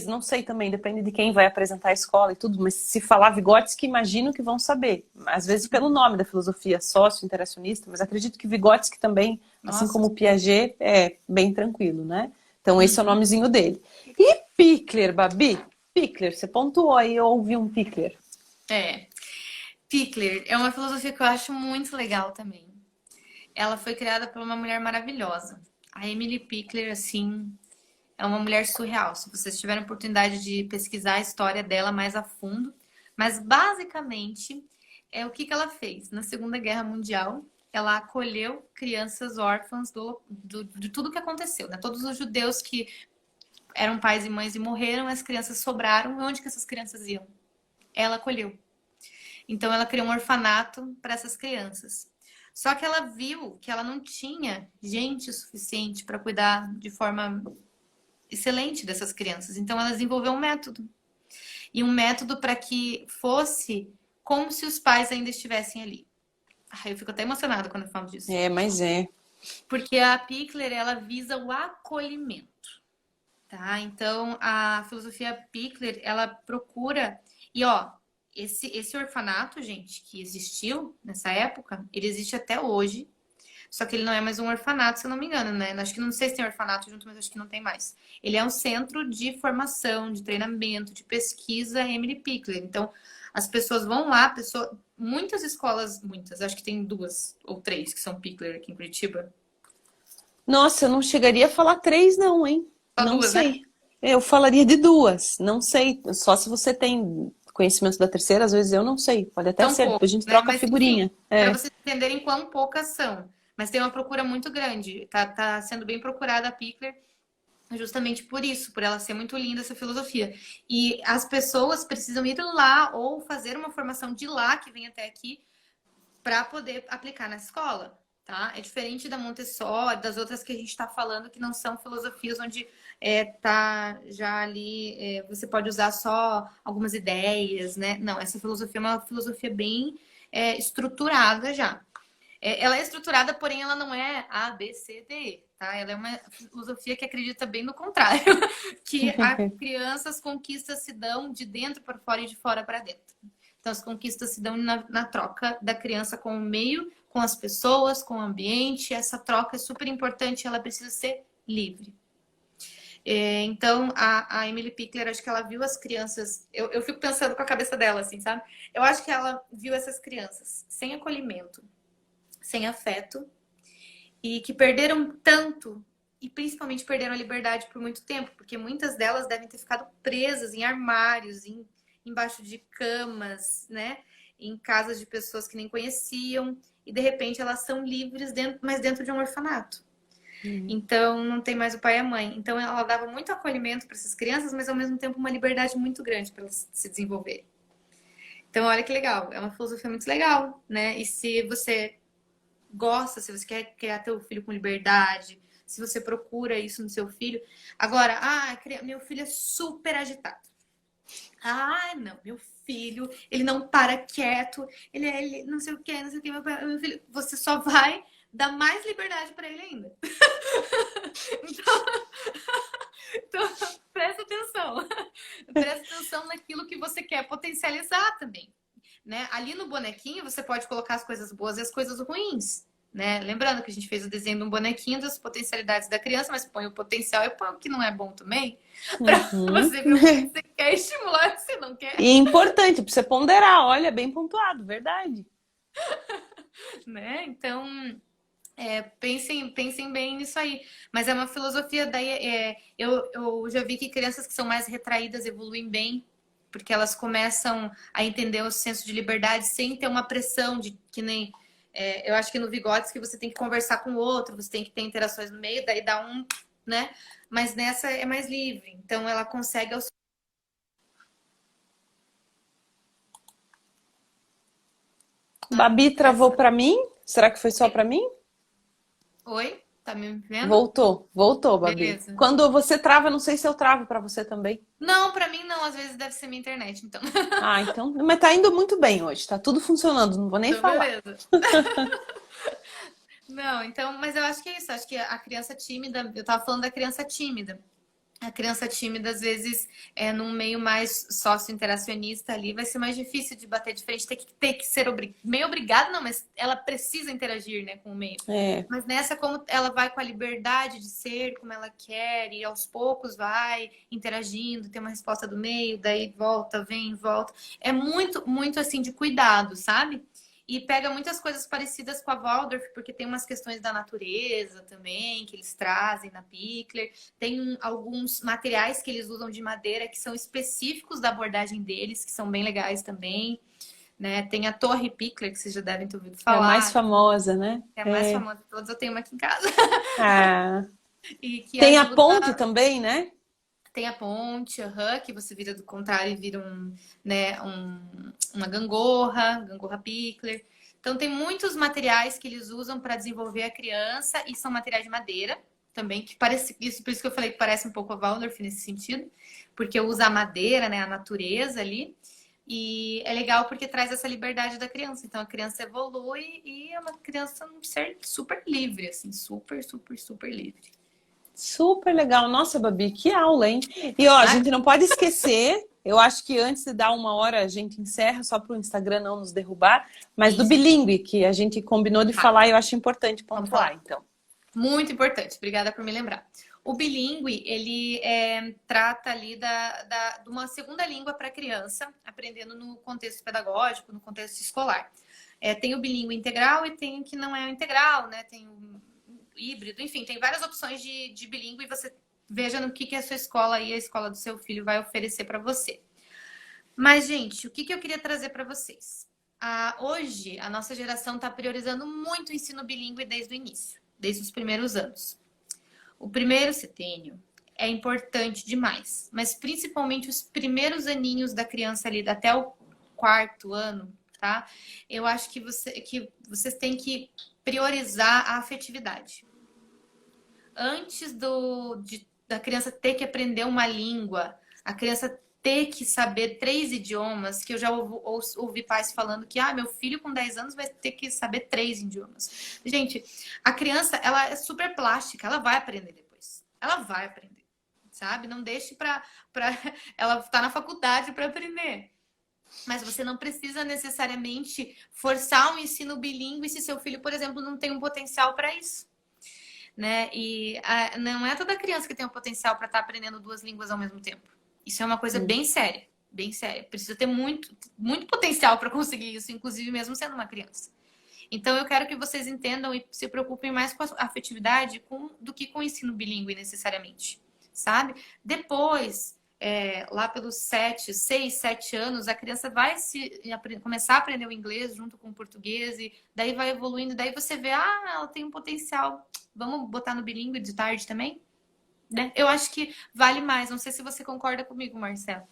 não sei também, depende de quem vai apresentar a escola e tudo, mas se falar Vygotsky, imagino que vão saber. Às vezes pelo nome da filosofia sócio-interacionista, mas acredito que Vygotsky também, assim como Piaget, é bem tranquilo, né? Então esse é o nomezinho dele. E Pickler, Babi? Pickler, você pontuou aí, eu ouvi um Pickler. Pickler é uma filosofia que eu acho muito legal também. ela foi criada por uma mulher maravilhosa. A Emily Pickler, assim, é uma mulher surreal. Se vocês tiverem oportunidade de pesquisar a história dela mais a fundo. Mas, basicamente, o que ela fez? Na Segunda Guerra Mundial, ela acolheu crianças órfãs de tudo que aconteceu, né? Todos os judeus que eram pais e mães e morreram, as crianças sobraram. Onde que essas crianças iam? Ela acolheu. Então, ela criou um orfanato para essas crianças. Só que ela viu que ela não tinha gente suficiente para cuidar de forma excelente dessas crianças. Então, ela desenvolveu um método. E um método para que fosse como se os pais ainda estivessem ali. Ai, eu fico até emocionada quando eu falo disso. Mas é. Porque a Pickler, ela visa o acolhimento, tá? Então, a filosofia Pickler, ela procura... E, ó, esse orfanato, gente, que existiu nessa época, ele existe até hoje. Só que ele não é mais um orfanato, se eu não me engano, né? Acho que não sei se tem orfanato junto, mas acho que não tem mais. Ele é um centro de formação, de treinamento, de pesquisa Emily Pickler. Então, as pessoas vão lá, muitas escolas, acho que tem 2 ou 3 que são Pickler aqui em Curitiba. Nossa, eu não chegaria a falar 3 não, hein? Só Não 2, sei. né? Eu falaria de 2, não sei. Só se você tem conhecimento da terceira, às vezes eu não sei. Pode até São ser, depois poucos, a gente né? troca a Mas, enfim, figurinha. para vocês entenderem quão poucas são. Mas tem uma procura muito grande. Tá sendo bem procurada a Pickler justamente por isso, por ela ser muito linda essa filosofia. E as pessoas precisam ir lá ou fazer uma formação de lá, que vem até aqui, para poder aplicar na escola. Tá? É diferente da Montessori, das outras que a gente está falando, que não são filosofias onde tá já ali, você pode usar só algumas ideias, né? Não, essa filosofia é uma filosofia bem estruturada já. Ela é estruturada, porém ela não é A, B, C, D, E, tá? Ela é uma filosofia que acredita bem no contrário, que as crianças conquistas se dão de dentro para fora e de fora para dentro. Então, as conquistas se dão na troca da criança com o meio, com as pessoas, com o ambiente. Essa troca é super importante, ela precisa ser livre. Então, a Emily Pickler, acho que ela viu as crianças... Eu fico pensando com a cabeça dela, assim, sabe? Eu acho que ela viu essas crianças sem acolhimento, sem afeto, e que perderam tanto, e principalmente perderam a liberdade por muito tempo, porque muitas delas devem ter ficado presas em armários, embaixo de camas, né? Em casas de pessoas que nem conheciam, e de repente elas são livres, mas dentro de um orfanato. Então, não tem mais o pai e a mãe. Então, ela dava muito acolhimento para essas crianças, mas ao mesmo tempo uma liberdade muito grande para elas se desenvolverem. Então, olha que legal. É uma filosofia muito legal, né? E se você gosta, se você quer criar teu filho com liberdade, se você procura isso no seu filho. Agora, meu filho é super agitado. Não, meu filho, ele não para quieto, ele não sei o que, não sei o que. Meu filho, você só vai dar mais liberdade para ele ainda. Então, presta atenção. Presta atenção naquilo que você quer potencializar também. Né? Ali no bonequinho você pode colocar as coisas boas e as coisas ruins, né? Lembrando que a gente fez o desenho de um bonequinho das potencialidades da criança, mas põe o potencial e põe o que não é bom também, para você ver o que você quer estimular e o que você não quer. E é importante para você ponderar, olha, bem pontuado, verdade. Né? Então, pensem bem nisso aí. Mas é uma filosofia, daí eu já vi que crianças que são mais retraídas evoluem bem, porque elas começam a entender o senso de liberdade sem ter uma pressão de que nem... eu acho que no Vigotes que você tem que conversar com o outro, você tem que ter interações no meio, daí dá um, né? Mas nessa é mais livre. Então ela consegue... Babi travou para mim? Será que foi só para mim? Oi? Tá me vendo? Voltou, Babi. Beleza. Quando você trava, não sei se eu travo para você também. Não, pra mim não, às vezes deve ser minha internet, então. Então, mas tá indo muito bem hoje, tá tudo funcionando, não vou nem Então, falar. beleza. Não, então, mas eu acho que é isso, acho que a criança tímida, eu tava falando da criança tímida. A criança tímida, às vezes, num meio mais sócio-interacionista ali, vai ser mais difícil de bater de frente, ter que ser meio obrigada, não, mas ela precisa interagir, né, com o meio. Mas nessa, como ela vai com a liberdade de ser como ela quer, e aos poucos vai interagindo, tem uma resposta do meio, daí volta, vem, volta. É muito, muito assim, de cuidado, sabe? E pega muitas coisas parecidas com a Waldorf, porque tem umas questões da natureza também, que eles trazem na Pickler. Tem alguns materiais que eles usam de madeira que são específicos da abordagem deles, que são bem legais também. Né? Tem a Torre Pickler, que vocês já devem ter ouvido É a falar. mais famosa, né? É a mais famosa de todas, eu tenho uma aqui em casa. Ah. E que Tem a ajuda... ponte também, né? Tem a ponte, que você vira do contrário e vira uma gangorra pickler. Então tem muitos materiais que eles usam para desenvolver a criança e são materiais de madeira também, que parece isso, por isso que eu falei que parece um pouco a Waldorf nesse sentido, porque usa a madeira, né, a natureza ali. E é legal porque traz essa liberdade da criança. Então a criança evolui e é uma criança um ser super livre, assim, super, super, super livre. Super legal. Nossa, Babi, que aula, hein? E ó, a gente não pode esquecer, eu acho que antes de dar 1 hora a gente encerra, só para o Instagram não nos derrubar, mas do bilíngue, que a gente combinou de falar e eu acho importante pontuar, então. Muito importante, obrigada por me lembrar. O bilíngue, ele trata ali de uma segunda língua para a criança, aprendendo no contexto pedagógico, no contexto escolar. Tem o bilíngue integral e tem o que não é o integral, né? Tem o híbrido, enfim, tem várias opções de bilíngue e você veja no que a sua escola e a escola do seu filho vai oferecer para você. Mas, gente, o que eu queria trazer para vocês? Hoje, a nossa geração está priorizando muito o ensino bilíngue desde o início, desde os primeiros anos. O primeiro setênio é importante demais, mas principalmente os primeiros aninhos da criança ali, até o 4º ano, tá? Eu acho que vocês têm que priorizar a afetividade. Antes da criança ter que aprender uma língua, a criança ter que saber 3 idiomas, que eu já ouvi pais falando que meu filho com 10 anos vai ter que saber 3 idiomas. Gente, a criança, ela é super plástica, ela vai aprender depois. Ela vai aprender, sabe? Não deixe ela tá na faculdade para aprender. Mas você não precisa necessariamente forçar um ensino bilíngue se seu filho, por exemplo, não tem um potencial para isso. Né? E não é toda criança que tem o potencial para estar aprendendo 2 línguas ao mesmo tempo. Isso é uma coisa bem séria, bem séria. Precisa ter muito, muito potencial para conseguir isso, inclusive mesmo sendo uma criança. Então eu quero que vocês entendam e se preocupem mais com a afetividade do que com o ensino bilíngue necessariamente, sabe? Depois, lá pelos 6, 7 anos, a criança vai começar a aprender o inglês junto com o português e daí vai evoluindo, daí você vê, ela tem um potencial. Vamos botar no bilíngue de tarde também? Né? Eu acho que vale mais. Não sei se você concorda comigo, Marcelo.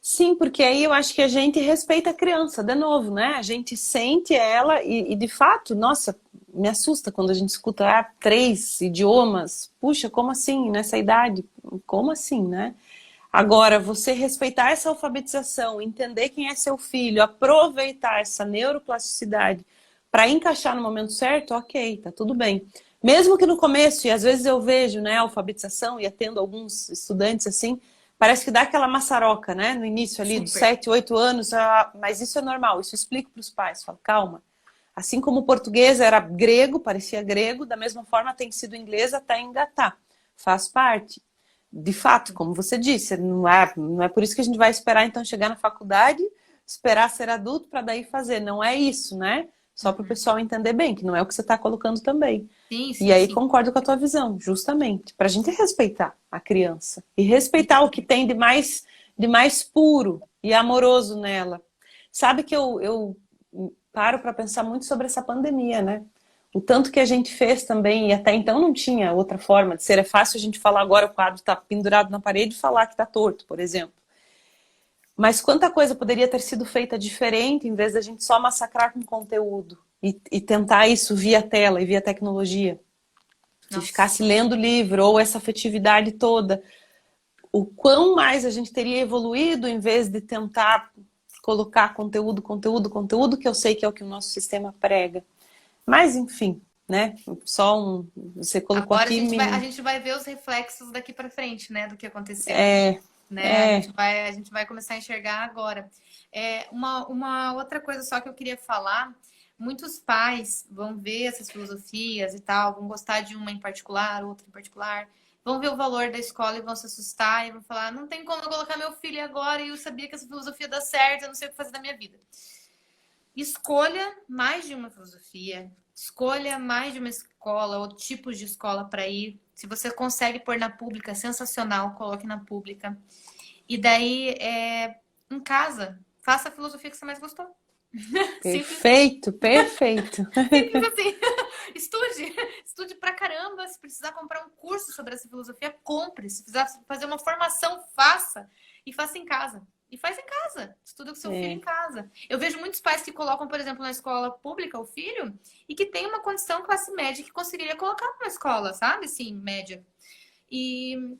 Sim, porque aí eu acho que a gente respeita a criança, de novo, né? A gente sente ela e de fato, nossa, me assusta quando a gente escuta 3 idiomas. Puxa, como assim nessa idade? Como assim, né? Agora, você respeitar essa alfabetização, entender quem é seu filho, aproveitar essa neuroplasticidade para encaixar no momento certo, ok, tá tudo bem. Mesmo que no começo, e às vezes eu vejo, né, a alfabetização e atendo alguns estudantes assim, parece que dá aquela maçaroca, né, no início ali, dos 7, 8 anos, mas isso é normal, isso eu explico para os pais, falo, calma. Assim como o português era grego, parecia grego, da mesma forma tem sido inglês até engatar, faz parte. De fato, como você disse, não é por isso que a gente vai esperar então chegar na faculdade, esperar ser adulto para daí fazer, não é isso, né? Só para o pessoal entender bem, que não é o que você está colocando também. Sim, e aí concordo com a tua visão, justamente. Para a gente respeitar a criança. E respeitar o que tem de mais puro e amoroso nela. Sabe que eu paro para pensar muito sobre essa pandemia, né? O tanto que a gente fez também, e até então não tinha outra forma de ser. É fácil a gente falar agora, o quadro está pendurado na parede e falar que está torto, por exemplo. Mas quanta coisa poderia ter sido feita diferente em vez da gente só massacrar com conteúdo e tentar isso via tela e via tecnologia. Se ficasse lendo livro ou essa afetividade toda, o quão mais a gente teria evoluído em vez de tentar colocar conteúdo, que eu sei que é o que o nosso sistema prega. Mas, enfim, né? Só você colocou agora aqui... a gente vai ver os reflexos daqui para frente, né? Do que aconteceu. Né? A gente vai começar a enxergar agora. Uma outra coisa só que eu queria falar, muitos pais vão ver essas filosofias e tal, vão gostar de uma em particular, outra em particular, vão ver o valor da escola e vão se assustar e vão falar, não tem como eu colocar meu filho agora e eu sabia que essa filosofia dá certo, eu não sei o que fazer da minha vida. escolha mais de uma filosofia, escolha mais de uma escola ou tipos de escola para ir. Se você consegue pôr na pública, sensacional, coloque na pública. E daí, em casa, faça a filosofia que você mais gostou. Simples, Perfeito, perfeito. simples assim. Estude, estude pra caramba. Se precisar comprar um curso sobre essa filosofia, compre. Se precisar fazer uma formação, faça. E faça em casa. E faz em casa. Estuda com seu filho em casa. Eu vejo muitos pais que colocam, por exemplo, na escola pública o filho e que tem uma condição classe média que conseguiria colocar numa escola, sabe? Sim, média. E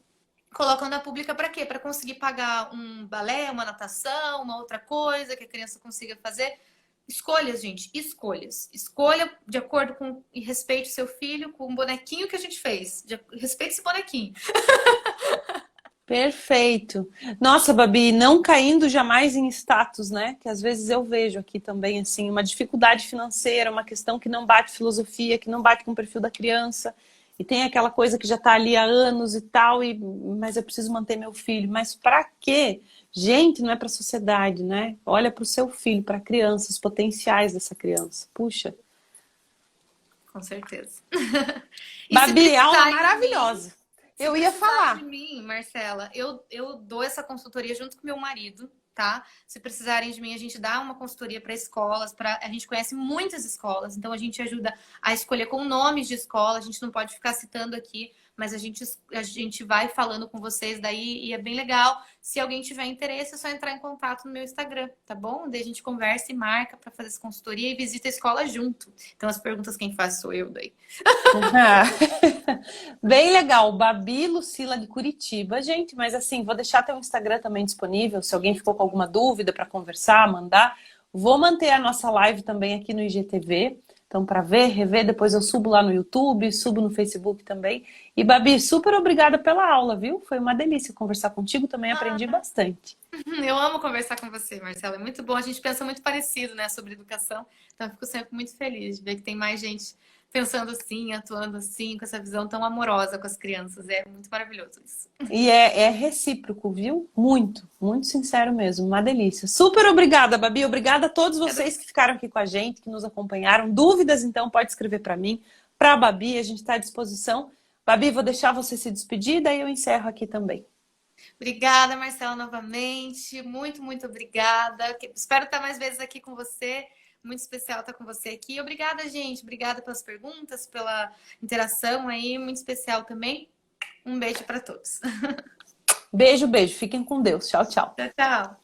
colocam na pública para quê? Para conseguir pagar um balé, uma natação, uma outra coisa que a criança consiga fazer. Escolhas, gente, escolhas. Escolha de acordo com e respeite o seu filho com o bonequinho que a gente fez. Respeite esse bonequinho. Perfeito. Nossa, Babi, não caindo jamais em status, né? Que às vezes eu vejo aqui também, assim, uma dificuldade financeira, uma questão que não bate filosofia, que não bate com o perfil da criança. E tem aquela coisa que já está ali há anos e tal, mas eu preciso manter meu filho. Mas para quê? Gente, não é para a sociedade, né? Olha para o seu filho, para a criança, os potenciais dessa criança. Puxa. Com certeza. E se Babi, aula precisarem de mim, maravilhosa. se Eu ia precisarem de falar. mim, Marcela, eu dou essa consultoria junto com meu marido, tá? Se precisarem de mim, a gente dá uma consultoria para escolas, a gente conhece muitas escolas, então a gente ajuda a escolher com nomes de escola, a gente não pode ficar citando aqui, mas a gente vai falando com vocês daí e é bem legal. Se alguém tiver interesse, é só entrar em contato no meu Instagram, tá bom? Daí a gente conversa e marca para fazer essa consultoria e visita a escola junto. Então as perguntas quem faz sou eu daí. Bem legal, Babi Lucila de Curitiba, gente, mas assim, vou deixar teu Instagram também disponível, se alguém ficou com alguma dúvida para conversar, mandar. Vou manter a nossa live também aqui no IGTV, então para ver, rever, depois eu subo lá no YouTube, subo no Facebook também. E Babi, super obrigada pela aula, viu? Foi uma delícia conversar contigo, também aprendi bastante. Eu amo conversar com você, Marcela. É muito bom. A gente pensa muito parecido, né, sobre educação. Então, eu fico sempre muito feliz de ver que tem mais gente pensando assim, atuando assim, com essa visão tão amorosa com as crianças. É muito maravilhoso isso. E é recíproco, viu? Muito, muito sincero mesmo, uma delícia. Super obrigada, Babi. Obrigada a todos vocês que ficaram aqui com a gente, que nos acompanharam. Dúvidas, então, pode escrever para mim, para a Babi, a gente está à disposição. Babi, vou deixar você se despedir, daí eu encerro aqui também. Obrigada, Marcela, novamente. Muito, muito obrigada. Espero estar mais vezes aqui com você. Muito especial estar com você aqui. Obrigada, gente. Obrigada pelas perguntas, pela interação aí. Muito especial também. Um beijo para todos. Beijo, beijo. Fiquem com Deus. Tchau, tchau. Tchau, tchau.